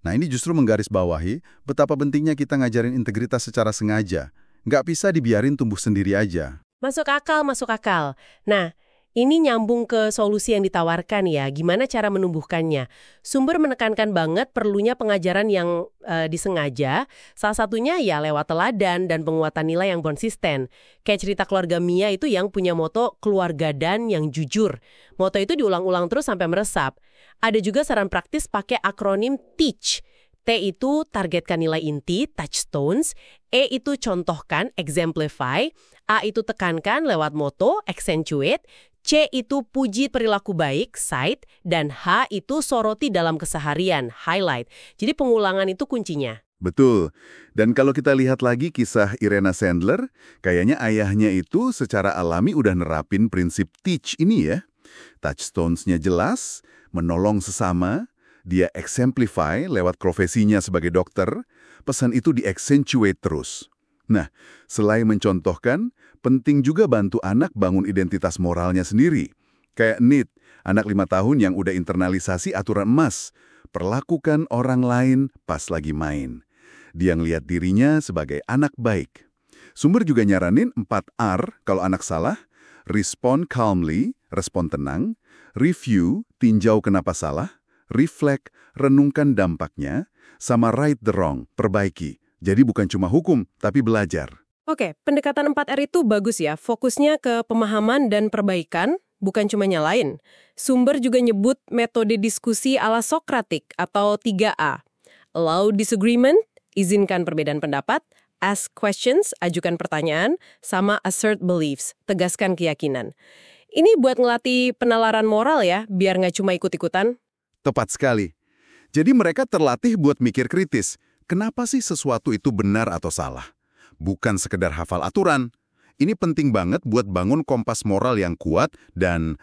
E: Nah, ini justru menggarisbawahi betapa pentingnya kita ngajarin integritas secara sengaja. Nggak bisa dibiarin tumbuh sendiri aja.
C: Masuk akal, masuk akal. Nah, ini nyambung ke solusi yang ditawarkan ya, gimana cara menumbuhkannya. Sumber menekankan banget perlunya pengajaran yang disengaja, salah satunya ya lewat teladan dan penguatan nilai yang konsisten. Kayak cerita keluarga Mia itu yang punya moto keluarga dan yang jujur. Moto itu diulang-ulang terus sampai meresap. Ada juga saran praktis pakai akronim TEACH. T itu targetkan nilai inti, touchstones, E itu contohkan, exemplify, A itu tekankan lewat moto, accentuate, C itu puji perilaku baik, cite, dan H itu soroti dalam keseharian, highlight. Jadi pengulangan itu kuncinya.
E: Betul. Dan kalau kita lihat lagi kisah Irena Sandler, kayaknya ayahnya itu secara alami udah nerapin prinsip teach ini ya. Touchstones-nya jelas, menolong sesama, dia exemplify lewat profesinya sebagai dokter, pesan itu di-accentuate terus. Nah, selain mencontohkan, penting juga bantu anak bangun identitas moralnya sendiri. Kayak Nit, anak 5 tahun yang udah internalisasi aturan emas, perlakukan orang lain pas lagi main. Dia ngelihat dirinya sebagai anak baik. Sumber juga nyaranin 4R kalau anak salah, respond calmly, respon tenang, review, tinjau kenapa salah, reflect, renungkan dampaknya, sama right the wrong, perbaiki. Jadi bukan cuma hukum, tapi belajar.
C: Oke, pendekatan 4R itu bagus ya. Fokusnya ke pemahaman dan perbaikan, bukan cuma nyalain. Sumber juga nyebut metode diskusi ala Sokratik atau 3A. Allow disagreement, izinkan perbedaan pendapat, ask questions, ajukan pertanyaan, sama assert beliefs, tegaskan keyakinan. Ini buat ngelatih penalaran moral ya, biar nggak cuma ikut-ikutan.
E: Tepat sekali. Jadi mereka terlatih buat mikir kritis. Kenapa sih sesuatu itu benar atau salah? Bukan sekedar hafal aturan. Ini penting banget buat bangun kompas moral yang kuat dan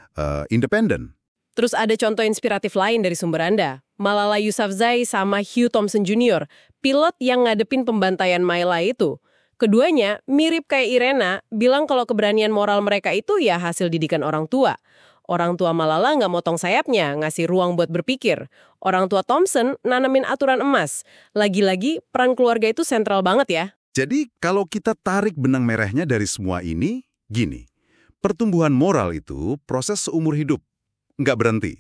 E: independen.
C: Terus ada contoh inspiratif lain dari sumber Anda. Malala Yousafzai sama Hugh Thompson Jr., pilot yang ngadepin pembantaian My Lai itu. Keduanya mirip kayak Irena, bilang kalau keberanian moral mereka itu ya hasil didikan orang tua. Orang tua Malala nggak motong sayapnya, ngasih ruang buat berpikir. Orang tua Thompson nanamin aturan emas. Lagi-lagi peran keluarga itu sentral banget ya.
E: Jadi kalau kita tarik benang merahnya dari semua ini, gini. Pertumbuhan moral itu proses seumur hidup. Nggak berhenti.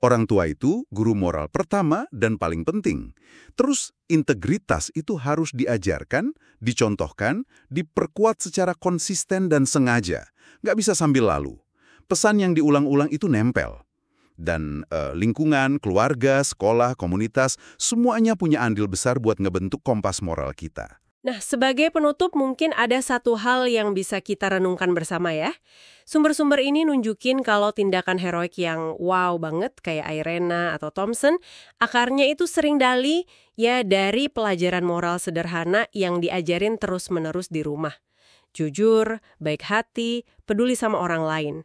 E: Orang tua itu guru moral pertama dan paling penting. Terus integritas itu harus diajarkan, dicontohkan, diperkuat secara konsisten dan sengaja. Nggak bisa sambil lalu. Pesan yang diulang-ulang itu nempel. Dan lingkungan, keluarga, sekolah, komunitas, semuanya punya andil besar buat ngebentuk kompas moral kita.
C: Nah, sebagai penutup mungkin ada satu hal yang bisa kita renungkan bersama ya. Sumber-sumber ini nunjukin kalau tindakan heroik yang wow banget kayak Irena atau Thompson, akarnya itu sering ya dari pelajaran moral sederhana yang diajarin terus-menerus di rumah. Jujur, baik hati, peduli sama orang lain.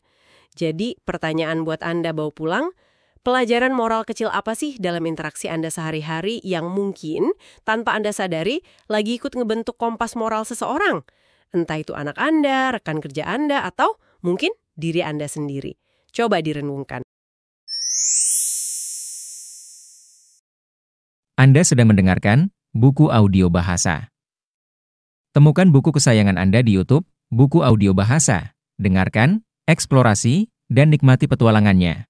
C: Jadi, pertanyaan buat Anda bawa pulang, pelajaran moral kecil apa sih dalam interaksi Anda sehari-hari yang mungkin tanpa Anda sadari lagi ikut ngebentuk kompas moral seseorang? Entah itu anak Anda, rekan kerja Anda, atau mungkin diri Anda sendiri. Coba direnungkan.
D: Anda sedang mendengarkan Buku Audio Bahasa. Temukan buku kesayangan Anda di YouTube, Buku Audio Bahasa. Dengarkan, eksplorasi, dan nikmati petualangannya.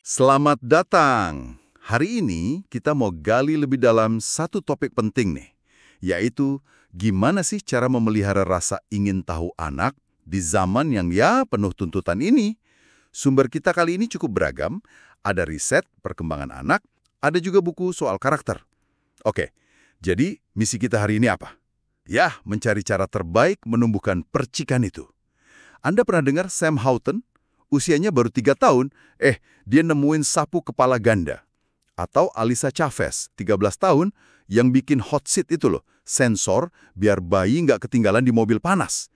E: Selamat datang! Hari ini kita mau gali lebih dalam satu topik penting nih, yaitu gimana sih cara memelihara rasa ingin tahu anak di zaman yang penuh tuntutan ini. Sumber kita kali ini cukup beragam, ada riset perkembangan anak, ada juga buku soal karakter. Oke, jadi misi kita hari ini apa? Mencari cara terbaik menumbuhkan percikan itu. Anda pernah dengar Sam Houghton? Usianya baru 3 tahun, dia nemuin sapu kepala ganda. Atau Alisa Chavez, 13 tahun, yang bikin hot seat itu loh, sensor biar bayi nggak ketinggalan di mobil panas.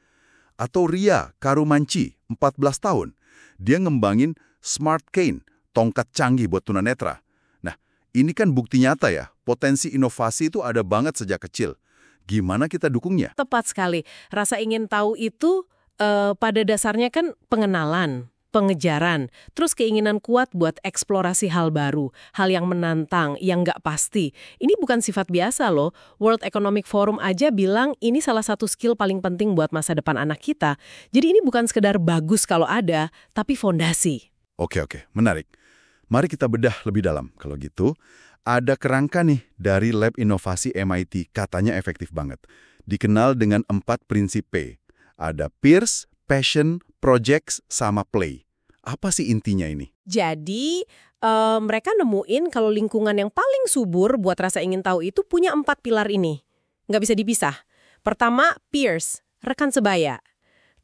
E: Atau Ria Karumanci, 14 tahun, dia ngembangin Smart Cane, tongkat canggih buat tunanetra. Nah, ini kan bukti nyata ya, potensi inovasi itu ada banget sejak kecil. Gimana kita dukungnya?
C: Tepat sekali. Rasa ingin tahu itu pada dasarnya kan pengenalan, pengejaran, terus keinginan kuat buat eksplorasi hal baru, hal yang menantang, yang nggak pasti. Ini bukan sifat biasa loh. World Economic Forum aja bilang ini salah satu skill paling penting buat masa depan anak kita. Jadi ini bukan sekedar bagus kalau ada, tapi fondasi.
E: Oke, menarik. Mari kita bedah lebih dalam. Kalau gitu, ada kerangka nih dari Lab Inovasi MIT, katanya efektif banget. Dikenal dengan 4 prinsip P. Ada Peers, Passion, Projects, sama Play. Apa sih intinya ini?
C: Jadi, mereka nemuin kalau lingkungan yang paling subur buat rasa ingin tahu itu punya 4 pilar ini. Nggak bisa dipisah. Pertama, peers, rekan sebaya.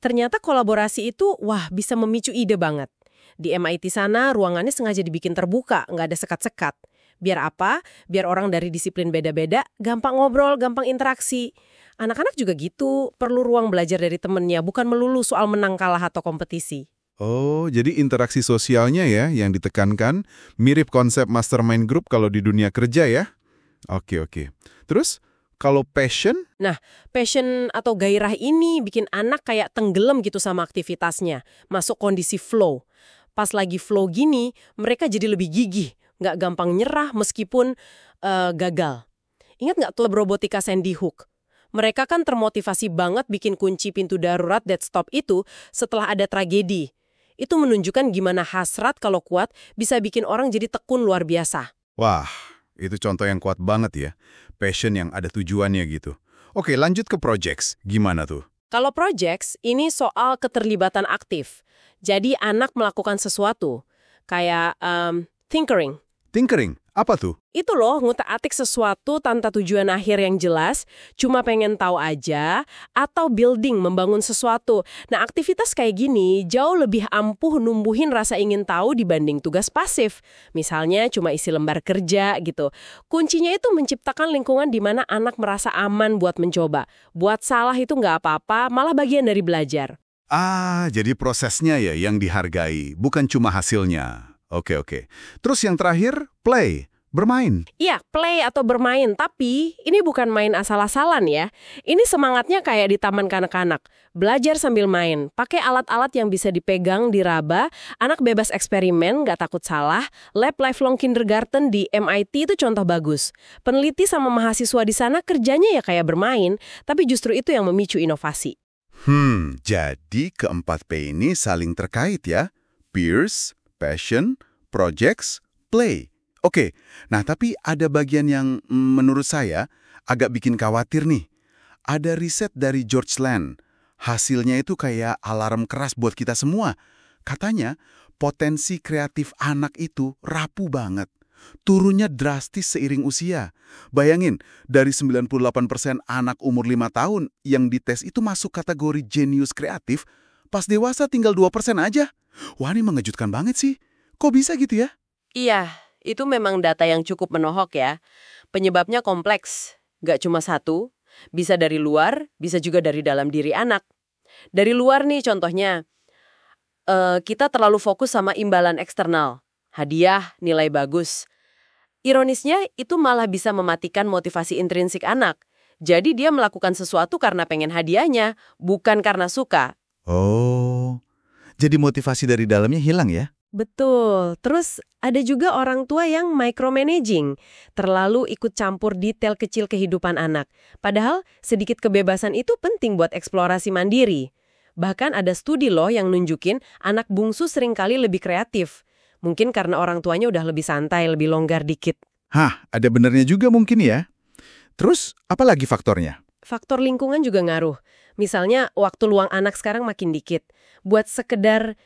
C: Ternyata kolaborasi itu, bisa memicu ide banget. Di MIT sana, ruangannya sengaja dibikin terbuka, nggak ada sekat-sekat. Biar apa? Biar orang dari disiplin beda-beda, gampang ngobrol, gampang interaksi. Anak-anak juga gitu, perlu ruang belajar dari temennya, bukan melulu soal menang kalah atau kompetisi.
A: Oh, jadi interaksi sosialnya ya yang ditekankan, mirip konsep mastermind group kalau di dunia kerja ya? Oke. Terus, kalau passion?
C: Nah, passion atau gairah ini bikin anak kayak tenggelam gitu sama aktivitasnya, masuk kondisi flow. Pas lagi flow gini, mereka jadi lebih gigih, nggak gampang nyerah meskipun gagal. Ingat nggak klub robotika Sandy Hook? Mereka kan termotivasi banget bikin kunci pintu darurat dead stop itu setelah ada tragedi. Itu menunjukkan gimana hasrat kalau kuat bisa bikin orang jadi tekun luar biasa.
E: Wah, itu contoh yang kuat banget ya. Passion yang ada tujuannya gitu. Oke, lanjut ke projects. Gimana tuh?
C: Kalau projects, ini soal keterlibatan aktif. Jadi anak melakukan sesuatu, kayak tinkering.
E: Tinkering? Apa tuh?
C: Itu loh, ngutak-atik sesuatu tanpa tujuan akhir yang jelas, cuma pengen tahu aja, atau building, membangun sesuatu. Nah, aktivitas kayak gini jauh lebih ampuh numbuhin rasa ingin tahu dibanding tugas pasif. Misalnya cuma isi lembar kerja gitu. Kuncinya itu menciptakan lingkungan di mana anak merasa aman buat mencoba. Buat salah itu nggak apa-apa, malah bagian dari belajar.
E: Jadi prosesnya ya yang dihargai, bukan cuma hasilnya. Oke. Terus yang terakhir, play, bermain.
C: Iya, play atau bermain, tapi ini bukan main asal-asalan ya. Ini semangatnya kayak di taman kanak-kanak. Belajar sambil main, pakai alat-alat yang bisa dipegang, diraba, anak bebas eksperimen, nggak takut salah. Lab Lifelong Kindergarten di MIT itu contoh bagus. Peneliti sama mahasiswa di sana kerjanya ya kayak bermain, tapi justru itu yang memicu inovasi.
E: Jadi keempat P ini saling terkait ya. Peers, passion, projects, play. Oke, nah tapi ada bagian yang menurut saya agak bikin khawatir nih. Ada riset dari George Land. Hasilnya itu kayak alarm keras buat kita semua. Katanya, potensi kreatif anak itu rapuh banget. Turunnya drastis seiring usia. Bayangin, dari 98% anak umur 5 tahun yang dites itu masuk kategori jenius kreatif, pas dewasa tinggal 2% aja. Wah, ini mengejutkan banget sih. Kok bisa gitu ya?
C: Iya, itu memang data yang cukup menohok ya. Penyebabnya kompleks, nggak cuma satu, bisa dari luar, bisa juga dari dalam diri anak. Dari luar nih contohnya, kita terlalu fokus sama imbalan eksternal, hadiah, nilai bagus. Ironisnya, itu malah bisa mematikan motivasi intrinsik anak. Jadi dia melakukan sesuatu karena pengen hadiahnya, bukan karena suka.
E: Oh, jadi motivasi dari dalamnya hilang ya?
C: Betul. Terus ada juga orang tua yang micromanaging, terlalu ikut campur detail kecil kehidupan anak. Padahal sedikit kebebasan itu penting buat eksplorasi mandiri. Bahkan ada studi loh yang nunjukin anak bungsu seringkali lebih kreatif. Mungkin karena orang tuanya udah lebih santai, lebih longgar dikit.
E: Ada benernya juga mungkin ya. Terus, apa lagi faktornya?
C: Faktor lingkungan juga ngaruh. Misalnya, waktu luang anak sekarang makin dikit. Buat sekedar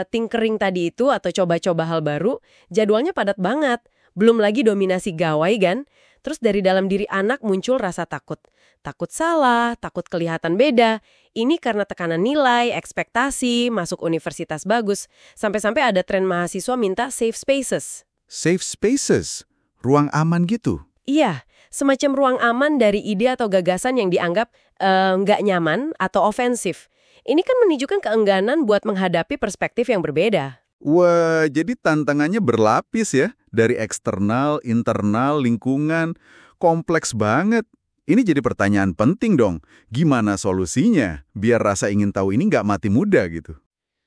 C: tinkering tadi itu atau coba-coba hal baru, jadwalnya padat banget. Belum lagi dominasi gawai kan? Terus dari dalam diri anak muncul rasa takut. Takut salah, takut kelihatan beda. Ini karena tekanan nilai, ekspektasi, masuk universitas bagus. Sampai-sampai ada tren mahasiswa minta safe spaces.
E: Safe spaces? Ruang aman gitu?
C: Iya, semacam ruang aman dari ide atau gagasan yang dianggap nggak nyaman atau ofensif. Ini kan menunjukkan keengganan buat menghadapi perspektif yang berbeda.
E: Wah, jadi tantangannya berlapis ya. Dari eksternal, internal, lingkungan. Kompleks banget. Ini jadi pertanyaan penting dong. Gimana solusinya? Biar rasa ingin tahu ini nggak mati muda gitu.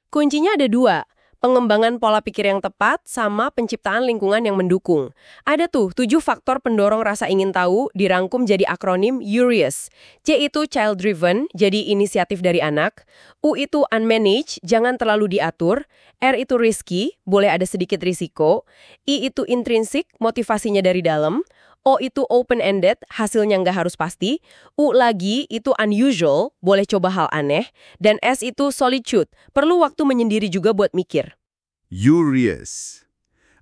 C: Kuncinya ada dua. Pengembangan pola pikir yang tepat sama penciptaan lingkungan yang mendukung. Ada tuh 7 faktor pendorong rasa ingin tahu dirangkum jadi akronim URIUS. C itu child driven, jadi inisiatif dari anak. U itu unmanaged, jangan terlalu diatur. R itu risky, boleh ada sedikit risiko. I itu intrinsic, motivasinya dari dalam. O itu open-ended, hasilnya nggak harus pasti. U lagi itu unusual, boleh coba hal aneh. Dan S itu solitude, perlu waktu menyendiri juga buat mikir.
E: URIUS.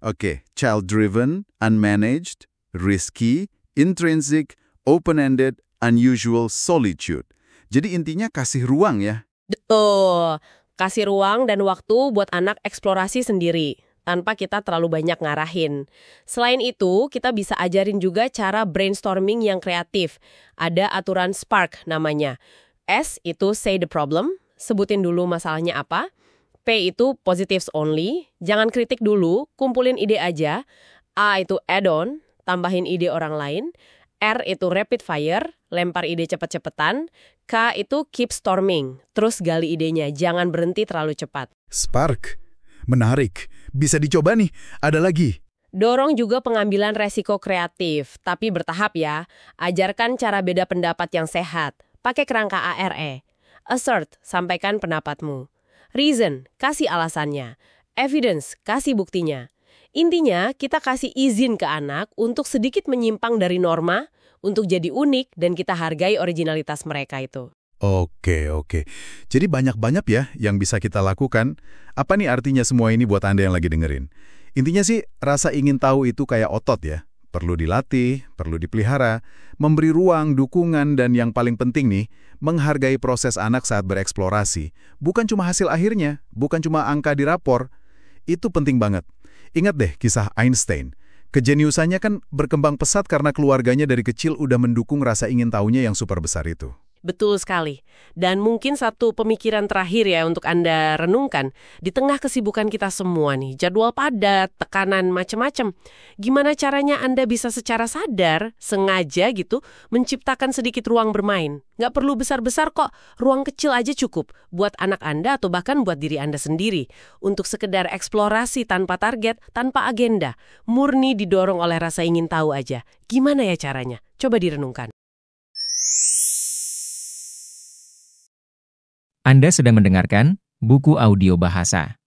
E: Oke, child-driven, unmanaged, risky, intrinsic, open-ended, unusual, solitude. Jadi intinya kasih ruang ya?
C: Kasih ruang dan waktu buat anak eksplorasi sendiri, tanpa kita terlalu banyak ngarahin. Selain itu, kita bisa ajarin juga cara brainstorming yang kreatif. Ada aturan SPARK namanya. S itu say the problem, sebutin dulu masalahnya apa. P itu positives only, jangan kritik dulu, kumpulin ide aja. A itu add-on, tambahin ide orang lain. R itu rapid fire, lempar ide cepet-cepetan. K itu keep storming, terus gali idenya, jangan berhenti terlalu cepat.
E: Spark. Menarik. Bisa dicoba nih. Ada lagi?
C: Dorong juga pengambilan resiko kreatif, tapi bertahap ya. Ajarkan cara beda pendapat yang sehat. Pakai kerangka ARE. Assert, sampaikan pendapatmu. Reason, kasih alasannya. Evidence, kasih buktinya. Intinya, kita kasih izin ke anak untuk sedikit menyimpang dari norma, untuk jadi unik, dan kita hargai originalitas mereka itu.
E: Oke. Jadi banyak-banyak ya yang bisa kita lakukan. Apa nih artinya semua ini buat Anda yang lagi dengerin? Intinya sih, rasa ingin tahu itu kayak otot ya. Perlu dilatih, perlu dipelihara, memberi ruang, dukungan, dan yang paling penting nih, menghargai proses anak saat bereksplorasi. Bukan cuma hasil akhirnya, bukan cuma angka di rapor. Itu penting banget. Ingat deh kisah Einstein. Kejeniusannya kan berkembang pesat karena keluarganya dari kecil udah mendukung rasa ingin tahunya yang super besar itu.
C: Betul sekali. Dan mungkin satu pemikiran terakhir ya untuk Anda renungkan. Di tengah kesibukan kita semua nih, jadwal padat, tekanan macam-macam. Gimana caranya Anda bisa secara sadar, sengaja gitu, menciptakan sedikit ruang bermain? Nggak perlu besar-besar kok, ruang kecil aja cukup. Buat anak Anda atau bahkan buat diri Anda sendiri. Untuk sekedar eksplorasi tanpa target, tanpa agenda. Murni didorong oleh rasa ingin tahu aja. Gimana ya caranya? Coba direnungkan.
D: Anda sedang mendengarkan Buku Audio Bahasa.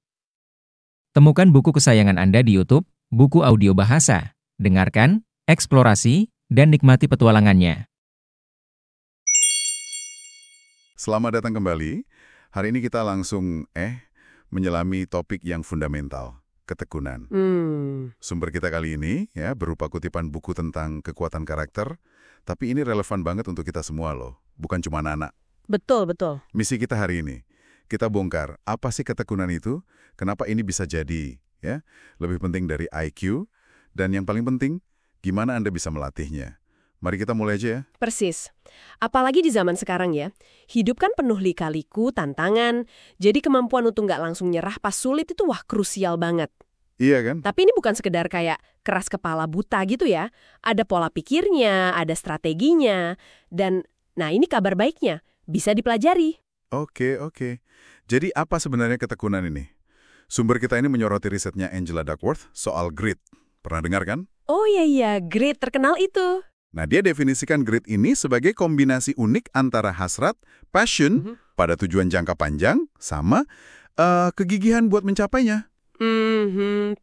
D: Temukan buku kesayangan Anda di YouTube, Buku Audio Bahasa. Dengarkan, eksplorasi, dan nikmati petualangannya.
A: Selamat datang kembali. Hari ini kita langsung menyelami topik yang fundamental, ketekunan. Sumber kita kali ini ya berupa kutipan buku tentang kekuatan karakter, tapi ini relevan banget untuk kita semua loh, bukan cuma anak.
C: Betul.
A: Misi kita hari ini, kita bongkar apa sih ketekunan itu, kenapa ini bisa jadi, ya, lebih penting dari IQ, dan yang paling penting, gimana Anda bisa melatihnya. Mari kita mulai aja ya.
C: Persis. Apalagi di zaman sekarang ya, hidup kan penuh lika-liku, tantangan, jadi kemampuan untuk nggak langsung nyerah pas sulit itu wah krusial banget.
A: Iya kan?
C: Tapi ini bukan sekedar kayak keras kepala buta gitu ya, ada pola pikirnya, ada strateginya, dan nah ini kabar baiknya. Bisa dipelajari.
A: Oke. Jadi apa sebenarnya ketekunan ini? Sumber kita ini menyoroti risetnya Angela Duckworth soal grit. Pernah dengar kan?
C: Oh iya, grit terkenal itu.
A: Nah, dia definisikan grit ini sebagai kombinasi unik antara hasrat, passion, pada tujuan jangka panjang, sama kegigihan buat mencapainya.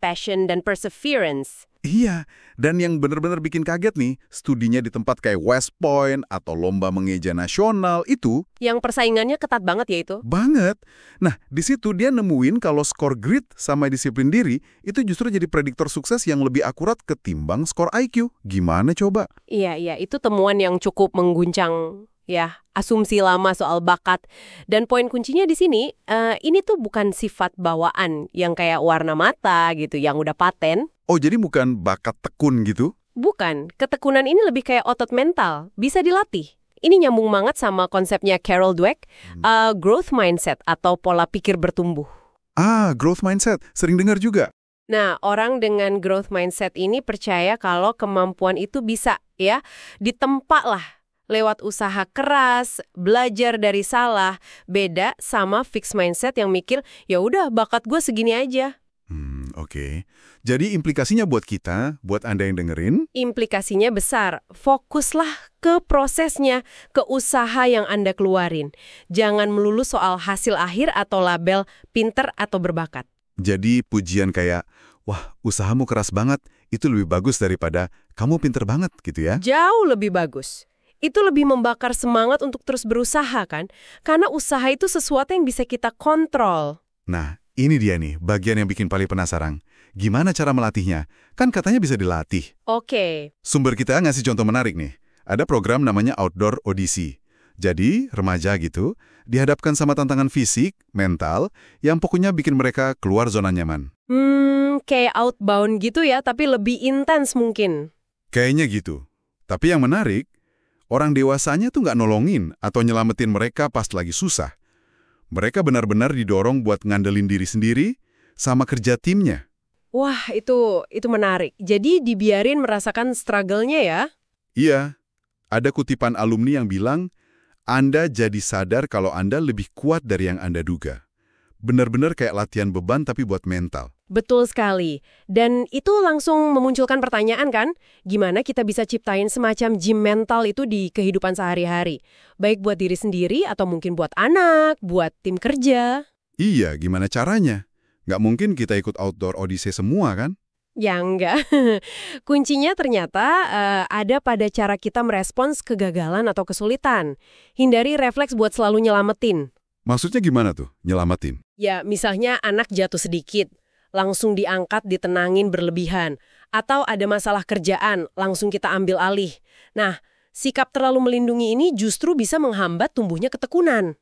C: Passion dan perseverance.
A: Iya, dan yang benar-benar bikin kaget nih, studinya di tempat kayak West Point atau lomba mengeja nasional itu.
C: Yang persaingannya ketat banget ya itu?
A: Banget. Nah, di situ dia nemuin kalau skor grit sama disiplin diri itu justru jadi prediktor sukses yang lebih akurat ketimbang skor IQ. Gimana coba?
C: Iya, itu temuan yang cukup mengguncang ya, asumsi lama soal bakat. Dan poin kuncinya di sini, ini tuh bukan sifat bawaan yang kayak warna mata gitu, yang udah paten.
A: Oh, jadi bukan bakat tekun gitu?
C: Bukan, ketekunan ini lebih kayak otot mental, bisa dilatih. Ini nyambung banget sama konsepnya Carol Dweck, growth mindset atau pola pikir bertumbuh.
A: Growth mindset, sering dengar juga.
C: Nah, orang dengan growth mindset ini percaya kalau kemampuan itu bisa ya ditempa lah lewat usaha keras, belajar dari salah, beda sama fixed mindset yang mikir, ya udah bakat gue segini aja.
A: Oke. Jadi implikasinya buat kita, buat Anda yang dengerin?
C: Implikasinya besar. Fokuslah ke prosesnya, ke usaha yang Anda keluarin. Jangan melulu soal hasil akhir atau label pinter atau berbakat.
A: Jadi pujian kayak, wah usahamu keras banget, itu lebih bagus daripada kamu pinter banget gitu ya?
C: Jauh lebih bagus. Itu lebih membakar semangat untuk terus berusaha kan? Karena usaha itu sesuatu yang bisa kita kontrol.
A: Nah, ini dia nih, bagian yang bikin paling penasaran. Gimana cara melatihnya? Kan katanya bisa dilatih.
C: Oke.
A: Sumber kita ngasih contoh menarik nih. Ada program namanya Outdoor Odyssey. Jadi, remaja gitu, dihadapkan sama tantangan fisik, mental, yang pokoknya bikin mereka keluar zona nyaman.
C: Kayak outbound gitu ya, tapi lebih intens mungkin.
A: Kayaknya gitu. Tapi yang menarik, orang dewasanya tuh nggak nolongin atau nyelamatin mereka pas lagi susah. Mereka benar-benar didorong buat ngandelin diri sendiri sama kerja timnya.
C: Wah, itu menarik. Jadi dibiarin merasakan struggle-nya ya?
A: Iya, ada kutipan alumni yang bilang, Anda jadi sadar kalau Anda lebih kuat dari yang Anda duga.
E: Benar-benar kayak latihan beban tapi buat mental.
C: Betul sekali. Dan itu langsung memunculkan pertanyaan kan, gimana kita bisa ciptain semacam gym mental itu di kehidupan sehari-hari? Baik buat diri sendiri atau mungkin buat anak, buat tim kerja.
E: Iya, gimana caranya? Nggak mungkin kita ikut outdoor odyssey semua kan?
C: Ya enggak. Kuncinya ternyata ada pada cara kita merespons kegagalan atau kesulitan. Hindari refleks buat selalu nyelamatin.
E: Maksudnya gimana tuh, nyelamatin?
C: Ya, misalnya anak jatuh sedikit, langsung diangkat, ditenangin berlebihan. Atau ada masalah kerjaan, langsung kita ambil alih. Nah, sikap terlalu melindungi ini justru bisa menghambat tumbuhnya ketekunan.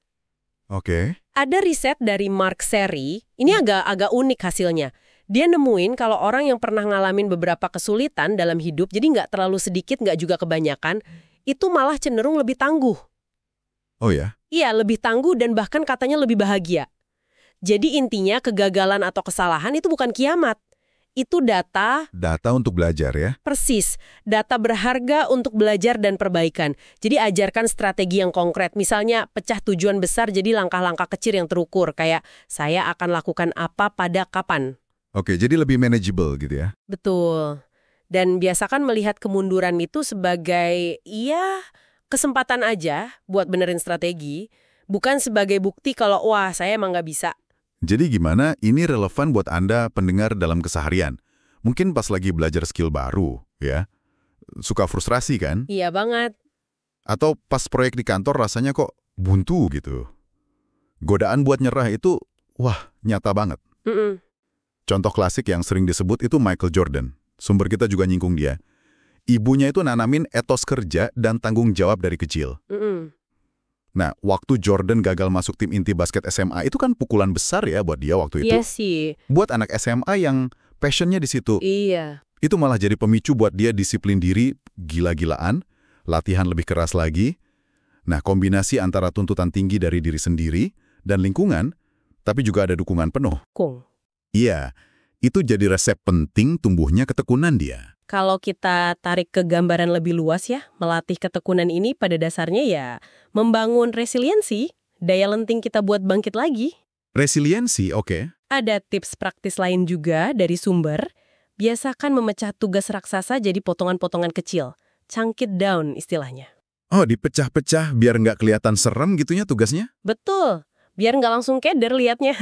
E: Oke.
C: Ada riset dari Mark Seri, ini agak unik hasilnya. Dia nemuin kalau orang yang pernah ngalamin beberapa kesulitan dalam hidup, jadi nggak terlalu sedikit, nggak juga kebanyakan, itu malah cenderung lebih tangguh.
E: Oh ya?
C: Iya, lebih tangguh dan bahkan katanya lebih bahagia. Jadi intinya kegagalan atau kesalahan itu bukan kiamat. Itu data,
E: Data untuk belajar ya?
C: persis, data berharga untuk belajar dan perbaikan. Jadi ajarkan strategi yang konkret. Misalnya pecah tujuan besar jadi langkah-langkah kecil yang terukur. Kayak saya akan lakukan apa pada kapan.
E: Oke, jadi lebih manageable gitu ya?
C: Betul. Dan biasakan melihat kemunduran itu sebagai, kesempatan aja buat benerin strategi. Bukan sebagai bukti kalau, wah saya emang nggak bisa.
E: Jadi gimana ini relevan buat Anda pendengar dalam keseharian? Mungkin pas lagi belajar skill baru, ya? Suka frustrasi kan?
C: Iya banget.
E: Atau pas proyek di kantor rasanya kok buntu gitu. Godaan buat nyerah itu, wah, nyata banget.
C: Mm-mm.
E: Contoh klasik yang sering disebut itu Michael Jordan. Sumber kita juga nyinggung dia. Ibunya itu nanamin etos kerja dan tanggung jawab dari kecil.
C: Mm-mm.
E: Nah, waktu Jordan gagal masuk tim inti basket SMA itu kan pukulan besar ya buat dia waktu itu.
C: Iya sih.
E: Buat anak SMA yang passionnya di situ.
C: Iya.
E: Itu malah jadi pemicu buat dia disiplin diri gila-gilaan, latihan lebih keras lagi. Nah, kombinasi antara tuntutan tinggi dari diri sendiri dan lingkungan, tapi juga ada dukungan penuh.
C: Kung.
E: Iya, itu jadi resep penting tumbuhnya ketekunan dia.
C: Kalau kita tarik ke gambaran lebih luas ya, melatih ketekunan ini pada dasarnya ya membangun resiliensi, daya lenting kita buat bangkit lagi.
E: Resiliensi, oke.
C: Ada tips praktis lain juga dari sumber. Biasakan memecah tugas raksasa jadi potongan-potongan kecil. Chunk it down istilahnya.
E: Oh, dipecah-pecah biar nggak kelihatan serem gitunya tugasnya?
C: Betul, biar nggak langsung keder liatnya.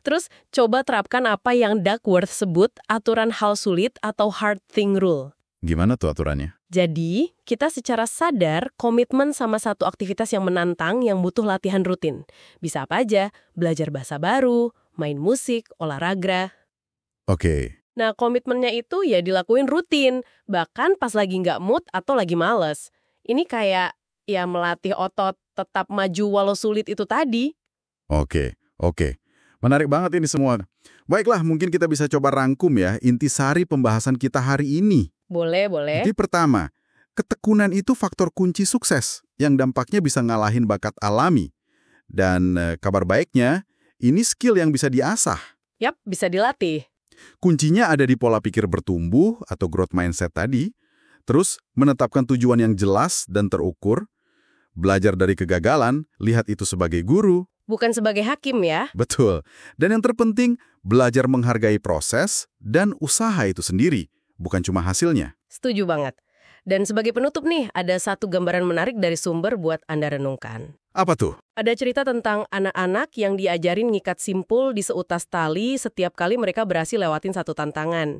C: Terus coba terapkan apa yang Duckworth sebut aturan hal sulit atau hard thing rule.
E: Gimana tuh aturannya?
C: Jadi, kita secara sadar komitmen sama satu aktivitas yang menantang yang butuh latihan rutin. Bisa apa aja, belajar bahasa baru, main musik, olahraga.
E: Oke.
C: Nah, komitmennya itu ya dilakuin rutin, bahkan pas lagi nggak mood atau lagi males. Ini kayak ya melatih otot tetap maju walau sulit itu tadi.
E: Oke. Menarik banget ini semua. Baiklah, mungkin kita bisa coba rangkum ya intisari pembahasan kita hari ini.
C: Boleh.
E: Jadi pertama, ketekunan itu faktor kunci sukses yang dampaknya bisa ngalahin bakat alami. Dan kabar baiknya, ini skill yang bisa diasah.
C: Yap, bisa dilatih.
E: Kuncinya ada di pola pikir bertumbuh atau growth mindset tadi, terus menetapkan tujuan yang jelas dan terukur, belajar dari kegagalan, lihat itu sebagai guru.
C: Bukan sebagai hakim ya.
E: Betul. Dan yang terpenting, belajar menghargai proses dan usaha itu sendiri, bukan cuma hasilnya.
C: Setuju banget. Dan sebagai penutup nih, ada satu gambaran menarik dari sumber buat Anda renungkan.
E: Apa tuh?
C: Ada cerita tentang anak-anak yang diajarin ngikat simpul di seutas tali setiap kali mereka berhasil lewatin satu tantangan.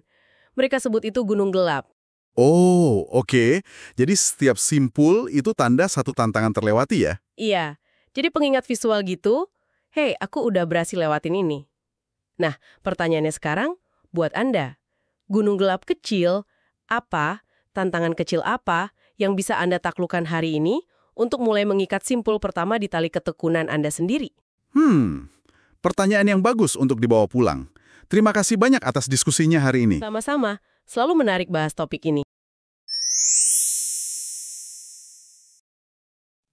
C: Mereka sebut itu gunung gelap.
E: Oh, oke. Jadi setiap simpul itu tanda satu tantangan terlewati ya?
C: Iya, jadi pengingat visual gitu, hey, aku udah berhasil lewatin ini. Nah, pertanyaannya sekarang, buat Anda, gunung gelap kecil, tantangan kecil apa yang bisa Anda taklukkan hari ini untuk mulai mengikat simpul pertama di tali ketekunan Anda sendiri?
E: Pertanyaan yang bagus untuk dibawa pulang. Terima kasih banyak atas diskusinya hari ini.
C: Sama-sama, selalu menarik bahas topik ini.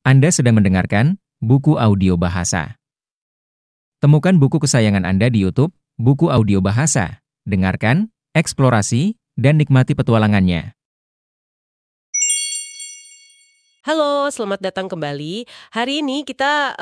D: Anda sedang mendengarkan Buku Audio Bahasa. Temukan buku kesayangan Anda di YouTube, Buku Audio Bahasa. Dengarkan, eksplorasi, dan nikmati petualangannya.
C: Halo, selamat datang kembali. Hari ini kita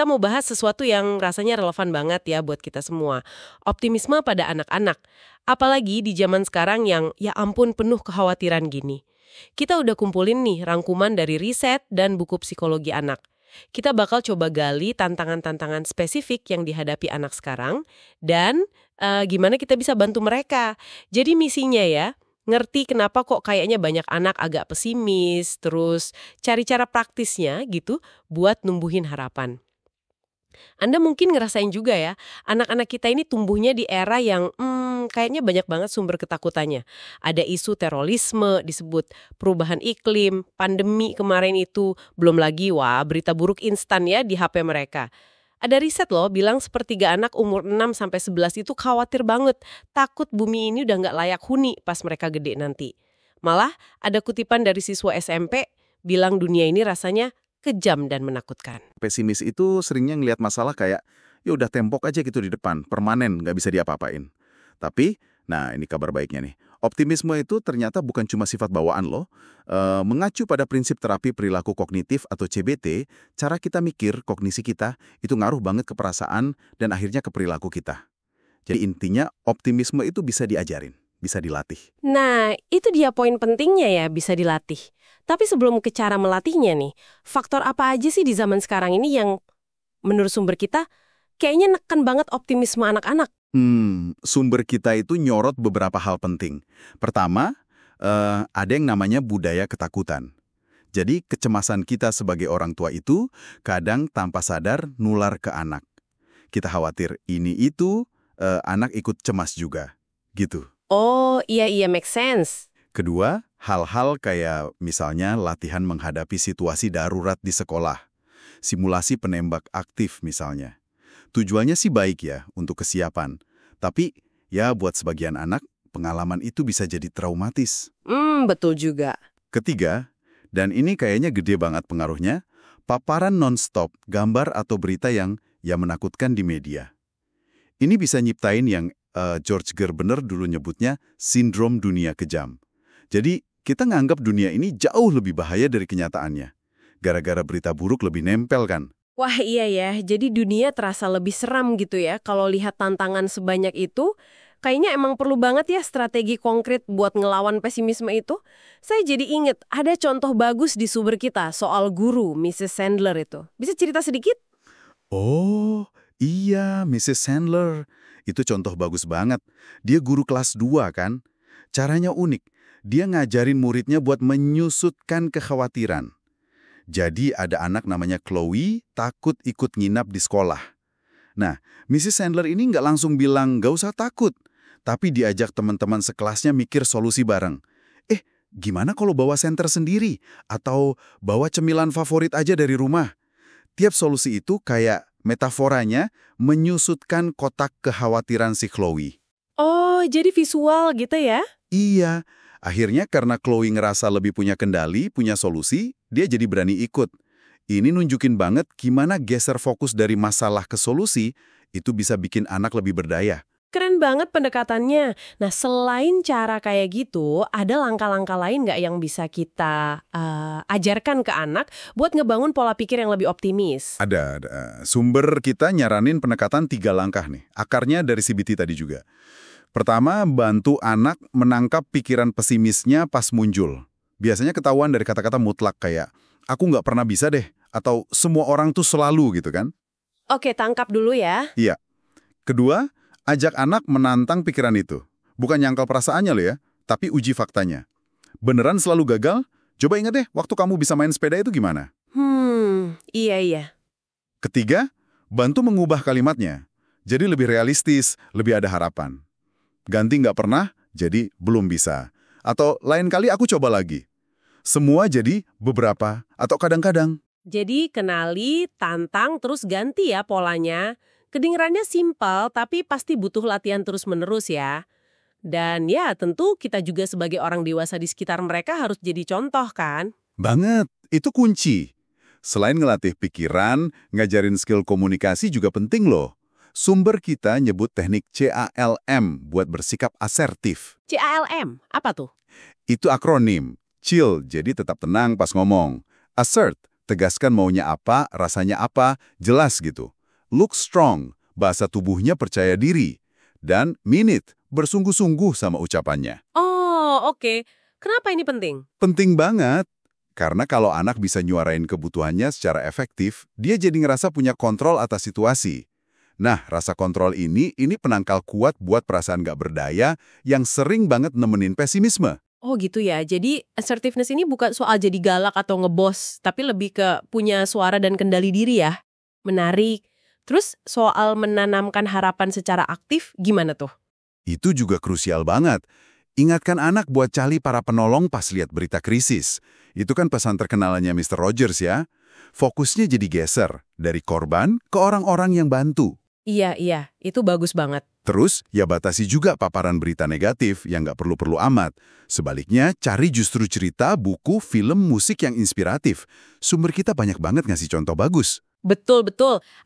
C: mau bahas sesuatu yang rasanya relevan banget ya buat kita semua. Optimisme pada anak-anak. Apalagi di zaman sekarang yang ya ampun penuh kekhawatiran gini. Kita udah kumpulin nih rangkuman dari riset dan buku psikologi anak. Kita bakal coba gali tantangan-tantangan spesifik yang dihadapi anak sekarang dan gimana kita bisa bantu mereka. Jadi misinya ya, ngerti kenapa kok kayaknya banyak anak agak pesimis, terus cari cara praktisnya gitu buat numbuhin harapan. Anda mungkin ngerasain juga ya, anak-anak kita ini tumbuhnya di era yang kayaknya banyak banget sumber ketakutannya. Ada isu terorisme disebut, perubahan iklim, pandemi kemarin itu, belum lagi berita buruk instan ya di HP mereka. Ada riset loh bilang sepertiga anak umur 6-11 itu khawatir banget, takut bumi ini udah nggak layak huni pas mereka gede nanti. Malah ada kutipan dari siswa SMP bilang dunia ini rasanya kejam dan menakutkan.
E: Pesimis itu seringnya ngelihat masalah kayak, ya udah tembok aja gitu di depan, permanen, nggak bisa diapa-apain. Tapi, nah ini kabar baiknya nih, optimisme itu ternyata bukan cuma sifat bawaan loh. Mengacu pada prinsip terapi perilaku kognitif atau CBT, cara kita mikir, kognisi kita, itu ngaruh banget ke perasaan dan akhirnya ke perilaku kita. Jadi intinya, optimisme itu bisa diajarin, bisa dilatih.
C: Nah, itu dia poin pentingnya ya, bisa dilatih. Tapi sebelum ke cara melatihnya nih, faktor apa aja sih di zaman sekarang ini yang menurut sumber kita kayaknya neken banget optimisme anak-anak?
E: Sumber kita itu nyorot beberapa hal penting. Pertama, ada yang namanya budaya ketakutan. Jadi kecemasan kita sebagai orang tua itu kadang tanpa sadar nular ke anak. Kita khawatir ini itu, anak ikut cemas juga, gitu.
C: Oh, iya, make sense.
E: Kedua, hal-hal kayak misalnya latihan menghadapi situasi darurat di sekolah. Simulasi penembak aktif misalnya. Tujuannya sih baik ya, untuk kesiapan. Tapi, ya buat sebagian anak, pengalaman itu bisa jadi traumatis.
C: Betul juga.
E: Ketiga, dan ini kayaknya gede banget pengaruhnya, paparan non-stop gambar atau berita yang menakutkan di media. Ini bisa nyiptain yang George Gerbener dulu nyebutnya sindrom dunia kejam. Jadi, kita nganggap dunia ini jauh lebih bahaya dari kenyataannya. Gara-gara berita buruk lebih nempel kan?
C: Wah iya ya, jadi dunia terasa lebih seram gitu ya. Kalau lihat tantangan sebanyak itu, kayaknya emang perlu banget ya strategi konkret buat ngelawan pesimisme itu. Saya jadi inget, ada contoh bagus di sumber kita soal guru, Mrs. Sandler itu. Bisa cerita sedikit?
E: Oh, iya, Mrs. Sandler. Itu contoh bagus banget. Dia guru kelas 2 kan? Caranya unik. Dia ngajarin muridnya buat menyusutkan kekhawatiran. Jadi ada anak namanya Chloe takut ikut nginap di sekolah. Nah, Mrs. Sandler ini nggak langsung bilang nggak usah takut. Tapi diajak teman-teman sekelasnya mikir solusi bareng. Gimana kalau bawa senter sendiri? Atau bawa cemilan favorit aja dari rumah? Tiap solusi itu kayak metaforanya menyusutkan kotak kekhawatiran si Chloe.
C: Oh, jadi visual gitu ya?
E: Iya. Akhirnya karena Chloe ngerasa lebih punya kendali, punya solusi, dia jadi berani ikut. Ini nunjukin banget gimana geser fokus dari masalah ke solusi, itu bisa bikin anak lebih berdaya.
C: Keren banget pendekatannya. Nah, selain cara kayak gitu, ada langkah-langkah lain nggak yang bisa kita ajarkan ke anak buat ngebangun pola pikir yang lebih optimis?
E: Ada. Sumber kita nyaranin pendekatan 3 langkah nih. Akarnya dari CBT tadi juga. Pertama, bantu anak menangkap pikiran pesimisnya pas muncul. Biasanya ketahuan dari kata-kata mutlak kayak, aku nggak pernah bisa deh, atau semua orang tuh selalu gitu kan.
C: Oke, tangkap dulu ya.
E: Iya. Kedua, ajak anak menantang pikiran itu. Bukan nyangkal perasaannya loh ya, tapi uji faktanya. Beneran selalu gagal? Coba ingat deh, waktu kamu bisa main sepeda itu gimana?
C: Iya.
E: Ketiga, bantu mengubah kalimatnya. Jadi lebih realistis, lebih ada harapan. Ganti nggak pernah, jadi belum bisa. Atau lain kali aku coba lagi. Semua jadi beberapa atau kadang-kadang.
C: Jadi kenali, tantang, terus ganti ya polanya. Kedengarannya simpel, tapi pasti butuh latihan terus-menerus ya. Dan ya tentu kita juga sebagai orang dewasa di sekitar mereka harus jadi contoh kan?
E: Banget, itu kunci. Selain ngelatih pikiran, ngajarin skill komunikasi juga penting loh. Sumber kita nyebut teknik CALM buat bersikap asertif.
C: CALM, apa tuh?
E: Itu akronim. Chill, jadi tetap tenang pas ngomong. Assert, tegaskan maunya apa, rasanya apa, jelas gitu. Look strong, bahasa tubuhnya percaya diri. Dan mean it, bersungguh-sungguh sama ucapannya.
C: Oh, oke. Kenapa ini penting?
E: Penting banget. Karena kalau anak bisa nyuarain kebutuhannya secara efektif, dia jadi ngerasa punya kontrol atas situasi. Nah, rasa kontrol ini penangkal kuat buat perasaan gak berdaya yang sering banget nemenin pesimisme.
C: Oh gitu ya, jadi assertiveness ini bukan soal jadi galak atau ngebos, tapi lebih ke punya suara dan kendali diri ya. Menarik. Terus soal menanamkan harapan secara aktif, gimana tuh?
E: Itu juga krusial banget. Ingatkan anak buat cari para penolong pas lihat berita krisis. Itu kan pesan terkenalannya Mr. Rogers ya. Fokusnya jadi geser, dari korban ke orang-orang yang bantu.
C: Iya, itu bagus banget.
E: Terus, ya batasi juga paparan berita negatif yang nggak perlu-perlu amat. Sebaliknya, cari justru cerita, buku, film, musik yang inspiratif. Sumber kita banyak banget ngasih contoh bagus.
C: Betul.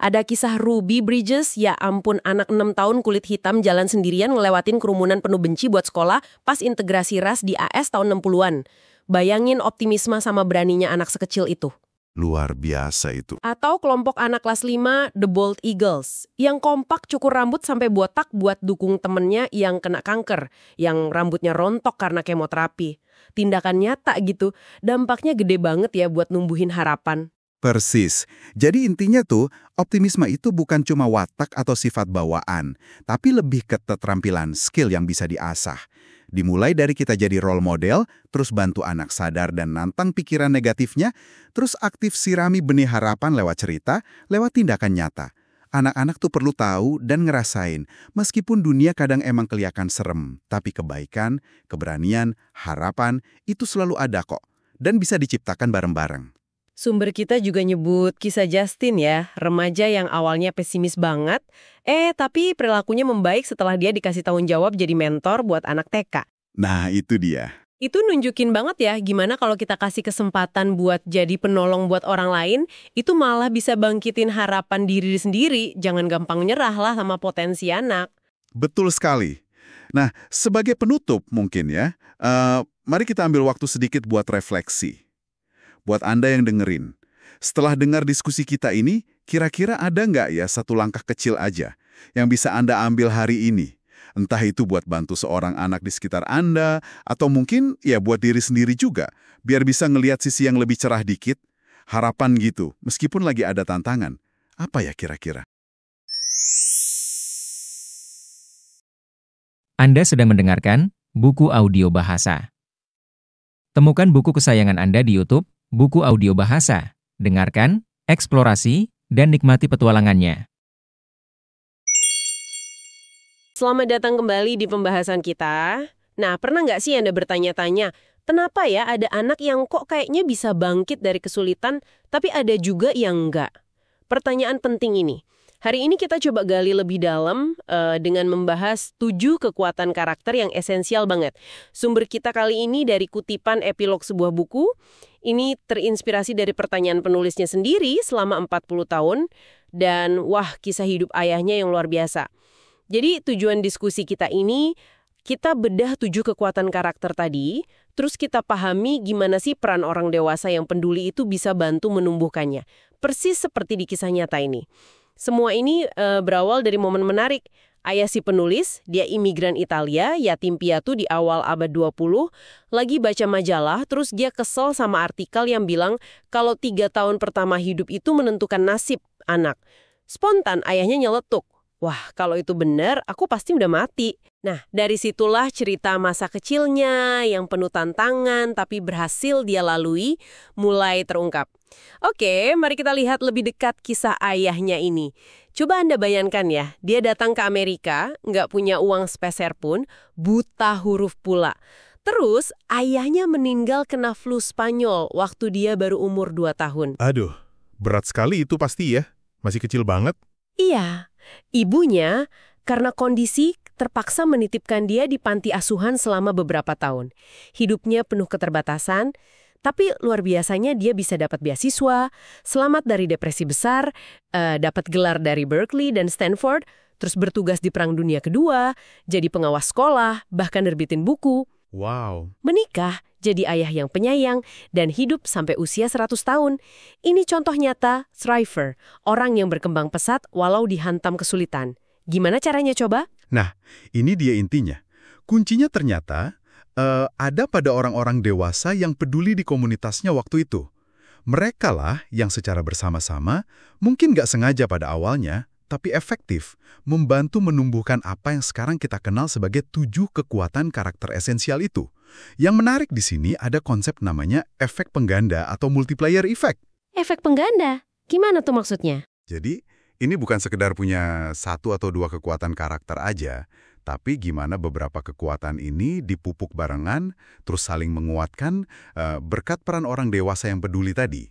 C: Ada kisah Ruby Bridges, ya ampun anak 6 tahun kulit hitam jalan sendirian ngelewatin kerumunan penuh benci buat sekolah pas integrasi ras di AS tahun 60-an. Bayangin optimisme sama beraninya anak sekecil itu.
E: Luar biasa itu.
C: Atau kelompok anak kelas 5, The Bold Eagles, yang kompak cukur rambut sampai botak buat dukung temennya yang kena kanker, yang rambutnya rontok karena kemoterapi. Tindakan nyata gitu, dampaknya gede banget ya buat numbuhin harapan.
E: Persis. Jadi intinya tuh, optimisme itu bukan cuma watak atau sifat bawaan, tapi lebih ke keterampilan skill yang bisa diasah. Dimulai dari kita jadi role model, terus bantu anak sadar dan nantang pikiran negatifnya, terus aktif sirami benih harapan lewat cerita, lewat tindakan nyata. Anak-anak tuh perlu tahu dan ngerasain, meskipun dunia kadang emang kelihatan serem, tapi kebaikan, keberanian, harapan, itu selalu ada kok, dan bisa diciptakan bareng-bareng.
C: Sumber kita juga nyebut kisah Justin ya, remaja yang awalnya pesimis banget, tapi perilakunya membaik setelah dia dikasih tanggung jawab jadi mentor buat anak TK.
E: Nah, itu dia.
C: Itu nunjukin banget ya, gimana kalau kita kasih kesempatan buat jadi penolong buat orang lain, itu malah bisa bangkitin harapan diri sendiri, jangan gampang nyerah lah sama potensi anak.
E: Betul sekali. Nah, sebagai penutup mungkin ya, mari kita ambil waktu sedikit buat refleksi. Buat Anda yang dengerin, setelah dengar diskusi kita ini, kira-kira ada nggak ya satu langkah kecil aja yang bisa Anda ambil hari ini? Entah itu buat bantu seorang anak di sekitar Anda, atau mungkin ya buat diri sendiri juga, biar bisa ngelihat sisi yang lebih cerah dikit, harapan gitu, meskipun lagi ada tantangan. Apa ya kira-kira?
D: Anda sedang mendengarkan buku audio bahasa. Temukan buku kesayangan Anda di YouTube, Buku Audio Bahasa. Dengarkan, eksplorasi, dan nikmati petualangannya.
C: Selamat datang kembali di pembahasan kita. Nah, pernah nggak sih Anda bertanya-tanya, kenapa ya ada anak yang kok kayaknya bisa bangkit dari kesulitan, tapi ada juga yang enggak? Pertanyaan penting ini. Hari ini kita coba gali lebih dalam dengan membahas 7 kekuatan karakter yang esensial banget. Sumber kita kali ini dari kutipan epilog sebuah buku. Ini terinspirasi dari pertanyaan penulisnya sendiri selama 40 tahun. Dan wah, kisah hidup ayahnya yang luar biasa. Jadi tujuan diskusi kita ini, kita bedah 7 kekuatan karakter tadi, terus kita pahami gimana sih peran orang dewasa yang peduli itu bisa bantu menumbuhkannya. Persis seperti di kisah nyata ini. Semua ini berawal dari momen menarik. Ayah si penulis, dia imigran Italia, yatim piatu di awal abad 20, lagi baca majalah, terus dia kesel sama artikel yang bilang kalau 3 tahun pertama hidup itu menentukan nasib anak. Spontan ayahnya nyeletuk. Wah, kalau itu benar, aku pasti udah mati. Nah, dari situlah cerita masa kecilnya yang penuh tantangan tapi berhasil dia lalui mulai terungkap. Oke, mari kita lihat lebih dekat kisah ayahnya ini. Coba Anda bayangkan ya, dia datang ke Amerika, nggak punya uang sepeser pun, buta huruf pula. Terus, ayahnya meninggal kena flu Spanyol waktu dia baru umur 2 tahun.
F: Aduh, berat sekali itu pasti ya. Masih kecil banget.
C: Iya, ibunya karena kondisi terpaksa menitipkan dia di panti asuhan selama beberapa tahun. Hidupnya penuh keterbatasan, tapi luar biasanya dia bisa dapat beasiswa, selamat dari depresi besar, dapat gelar dari Berkeley dan Stanford, terus bertugas di Perang Dunia Kedua, jadi pengawas sekolah, bahkan nerbitin buku.
F: Wow.
C: Menikah, jadi ayah yang penyayang, dan hidup sampai usia 100 tahun. Ini contoh nyata thriver, orang yang berkembang pesat walau dihantam kesulitan. Gimana caranya coba?
E: Nah, ini dia intinya. Kuncinya ternyata ada pada orang-orang dewasa yang peduli di komunitasnya waktu itu. Mereka lah yang secara bersama-sama, mungkin nggak sengaja pada awalnya, tapi efektif, membantu menumbuhkan apa yang sekarang kita kenal sebagai 7 kekuatan karakter esensial itu. Yang menarik di sini ada konsep namanya efek pengganda atau multiplier effect.
C: Efek pengganda? Gimana tuh maksudnya?
E: Jadi, ini bukan sekedar punya 1 atau 2 kekuatan karakter aja, tapi gimana beberapa kekuatan ini dipupuk barengan, terus saling menguatkan berkat peran orang dewasa yang peduli tadi.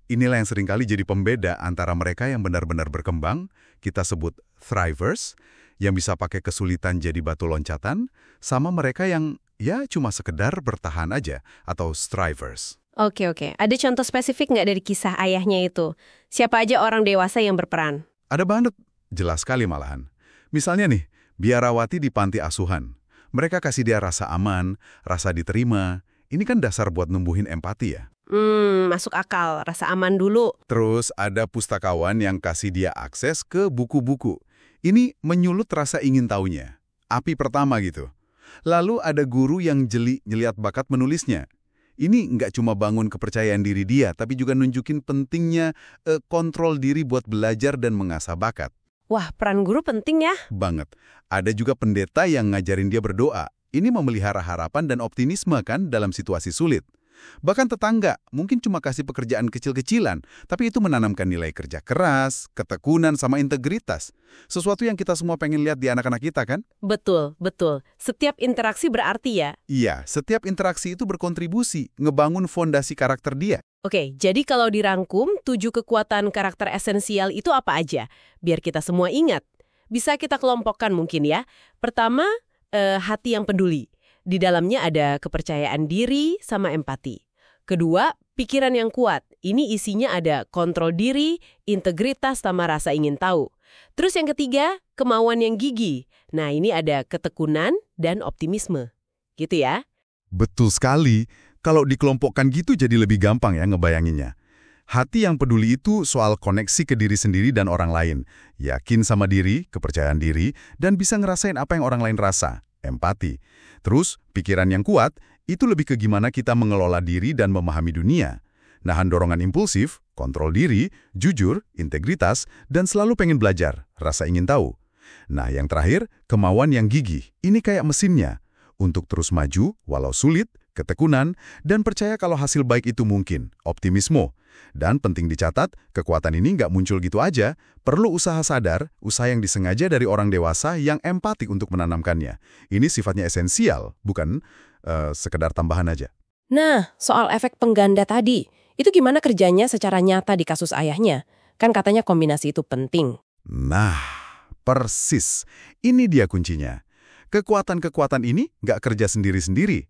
E: Inilah yang seringkali jadi pembeda antara mereka yang benar-benar berkembang, kita sebut thrivers, yang bisa pakai kesulitan jadi batu loncatan, sama mereka yang ya cuma sekedar bertahan aja, atau strivers.
C: Oke. Ada contoh spesifik nggak dari kisah ayahnya itu? Siapa aja orang dewasa yang berperan?
E: Ada banget, jelas sekali malahan. Misalnya nih, biarawati di panti asuhan. Mereka kasih dia rasa aman, rasa diterima. Ini kan dasar buat numbuhin empati ya.
C: Masuk akal. Rasa aman dulu.
E: Terus ada pustakawan yang kasih dia akses ke buku-buku. Ini menyulut rasa ingin taunya. Api pertama gitu. Lalu ada guru yang jeli ngeliat bakat menulisnya. Ini nggak cuma bangun kepercayaan diri dia, tapi juga nunjukin pentingnya kontrol diri buat belajar dan mengasah bakat.
C: Wah, peran guru penting ya.
E: Banget. Ada juga pendeta yang ngajarin dia berdoa. Ini memelihara harapan dan optimisme kan dalam situasi sulit. Bahkan tetangga mungkin cuma kasih pekerjaan kecil-kecilan, tapi itu menanamkan nilai kerja keras, ketekunan, sama integritas. Sesuatu yang kita semua pengen lihat di anak-anak kita kan?
C: Betul. Setiap interaksi berarti ya.
E: Iya, setiap interaksi itu berkontribusi, ngebangun fondasi karakter dia.
C: Oke, jadi kalau dirangkum, 7 kekuatan karakter esensial itu apa aja? Biar kita semua ingat. Bisa kita kelompokkan mungkin ya. Pertama, hati yang peduli. Di dalamnya ada kepercayaan diri sama empati. Kedua, pikiran yang kuat. Ini isinya ada kontrol diri, integritas sama rasa ingin tahu. Terus yang ketiga, kemauan yang gigih. Nah, ini ada ketekunan dan optimisme. Gitu ya.
E: Betul sekali. Kalau dikelompokkan gitu jadi lebih gampang ya ngebayanginnya. Hati yang peduli itu soal koneksi ke diri sendiri dan orang lain. Yakin sama diri, kepercayaan diri, dan bisa ngerasain apa yang orang lain rasa. Empati. Terus, pikiran yang kuat, itu lebih ke gimana kita mengelola diri dan memahami dunia. Nahan dorongan impulsif, kontrol diri, jujur, integritas, dan selalu pengen belajar, rasa ingin tahu. Nah, yang terakhir, kemauan yang gigih. Ini kayak mesinnya. Untuk terus maju, walau sulit, ketekunan, dan percaya kalau hasil baik itu mungkin, optimisme. Dan penting dicatat, kekuatan ini nggak muncul gitu aja, perlu usaha sadar, usaha yang disengaja dari orang dewasa yang empatik untuk menanamkannya. Ini sifatnya esensial, bukan sekedar tambahan aja.
C: Nah, soal efek pengganda tadi, itu gimana kerjanya secara nyata di kasus ayahnya? Kan katanya kombinasi itu penting.
E: Nah, persis. Ini dia kuncinya. Kekuatan-kekuatan ini nggak kerja sendiri-sendiri.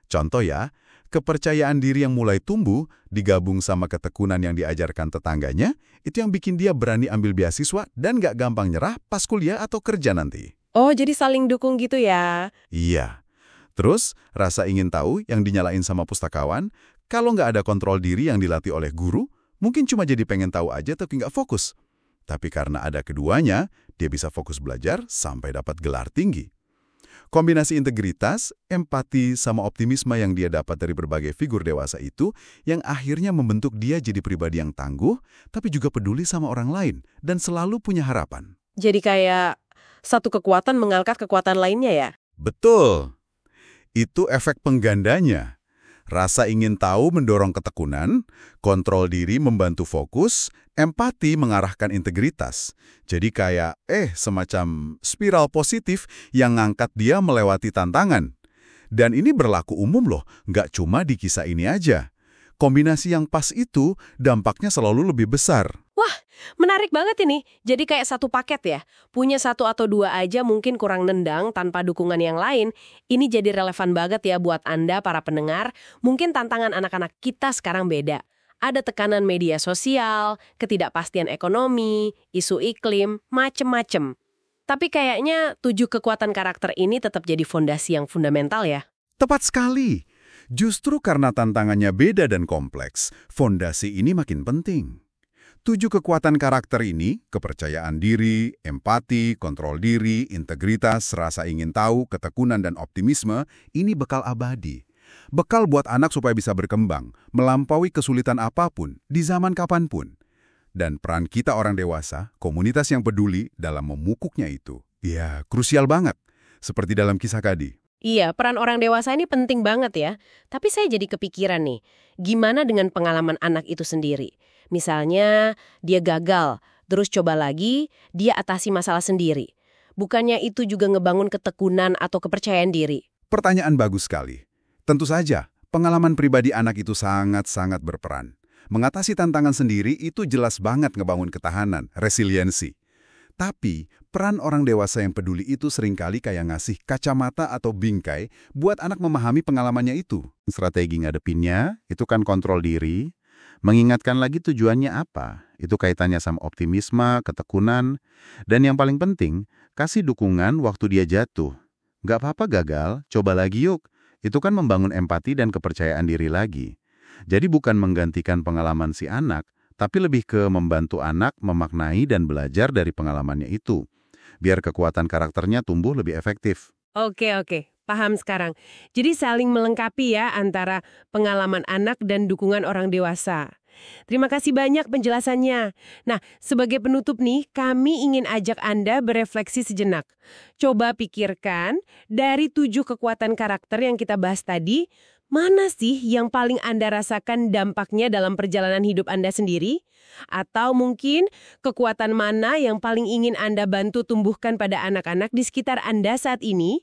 E: Contoh ya, kepercayaan diri yang mulai tumbuh, digabung sama ketekunan yang diajarkan tetangganya, itu yang bikin dia berani ambil beasiswa dan nggak gampang nyerah pas kuliah atau kerja nanti.
C: Oh, jadi saling dukung gitu ya?
E: Iya. Terus, rasa ingin tahu yang dinyalain sama pustakawan, kalau nggak ada kontrol diri yang dilatih oleh guru, mungkin cuma jadi pengen tahu aja tapi nggak fokus. Tapi karena ada keduanya, dia bisa fokus belajar sampai dapat gelar tinggi. Kombinasi integritas, empati, sama optimisme yang dia dapat dari berbagai figur dewasa itu yang akhirnya membentuk dia jadi pribadi yang tangguh, tapi juga peduli sama orang lain dan selalu punya harapan.
C: Jadi kayak satu kekuatan mengangkat kekuatan lainnya ya?
E: Betul. Itu efek penggandanya. Rasa ingin tahu mendorong ketekunan, kontrol diri membantu fokus, empati mengarahkan integritas. Jadi kayak, semacam spiral positif yang ngangkat dia melewati tantangan. Dan ini berlaku umum loh, nggak cuma di kisah ini aja. Kombinasi yang pas itu dampaknya selalu lebih besar.
C: Wah, menarik banget ini. Jadi kayak satu paket ya. Punya 1 atau 2 aja mungkin kurang nendang tanpa dukungan yang lain. Ini jadi relevan banget ya buat Anda para pendengar. Mungkin tantangan anak-anak kita sekarang beda. Ada tekanan media sosial, ketidakpastian ekonomi, isu iklim, macem-macem. Tapi kayaknya 7 kekuatan karakter ini tetap jadi fondasi yang fundamental ya.
E: Tepat sekali. Justru karena tantangannya beda dan kompleks, fondasi ini makin penting. 7 kekuatan karakter ini, kepercayaan diri, empati, kontrol diri, integritas, rasa ingin tahu, ketekunan, dan optimisme, ini bekal abadi. Bekal buat anak supaya bisa berkembang, melampaui kesulitan apapun, di zaman kapanpun. Dan peran kita orang dewasa, komunitas yang peduli dalam memupuknya itu, ya krusial banget. Seperti dalam kisah Kadi.
C: Iya, peran orang dewasa ini penting banget ya. Tapi saya jadi kepikiran nih, gimana dengan pengalaman anak itu sendiri? Misalnya, dia gagal, terus coba lagi, dia atasi masalah sendiri. Bukannya itu juga ngebangun ketekunan atau kepercayaan diri?
E: Pertanyaan bagus sekali. Tentu saja, pengalaman pribadi anak itu sangat-sangat berperan. Mengatasi tantangan sendiri itu jelas banget ngebangun ketahanan, resiliensi. Tapi, peran orang dewasa yang peduli itu seringkali kayak ngasih kacamata atau bingkai buat anak memahami pengalamannya itu. Strategi ngadepinnya, itu kan kontrol diri, mengingatkan lagi tujuannya apa, itu kaitannya sama optimisme, ketekunan, dan yang paling penting, kasih dukungan waktu dia jatuh. Nggak apa-apa gagal, coba lagi yuk. Itu kan membangun empati dan kepercayaan diri lagi. Jadi bukan menggantikan pengalaman si anak, tapi lebih ke membantu anak memaknai dan belajar dari pengalamannya itu, biar kekuatan karakternya tumbuh lebih efektif.
C: Oke, paham sekarang. Jadi saling melengkapi ya antara pengalaman anak dan dukungan orang dewasa. Terima kasih banyak penjelasannya. Nah, sebagai penutup nih, kami ingin ajak Anda berefleksi sejenak. Coba pikirkan, dari 7 kekuatan karakter yang kita bahas tadi, mana sih yang paling Anda rasakan dampaknya dalam perjalanan hidup Anda sendiri? Atau mungkin kekuatan mana yang paling ingin Anda bantu tumbuhkan pada anak-anak di sekitar Anda saat ini?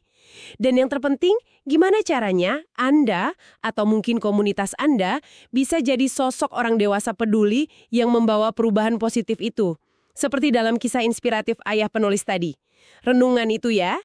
C: Dan yang terpenting, gimana caranya Anda atau mungkin komunitas Anda bisa jadi sosok orang dewasa peduli yang membawa perubahan positif itu? Seperti dalam kisah inspiratif ayah penulis tadi. Renungan itu ya,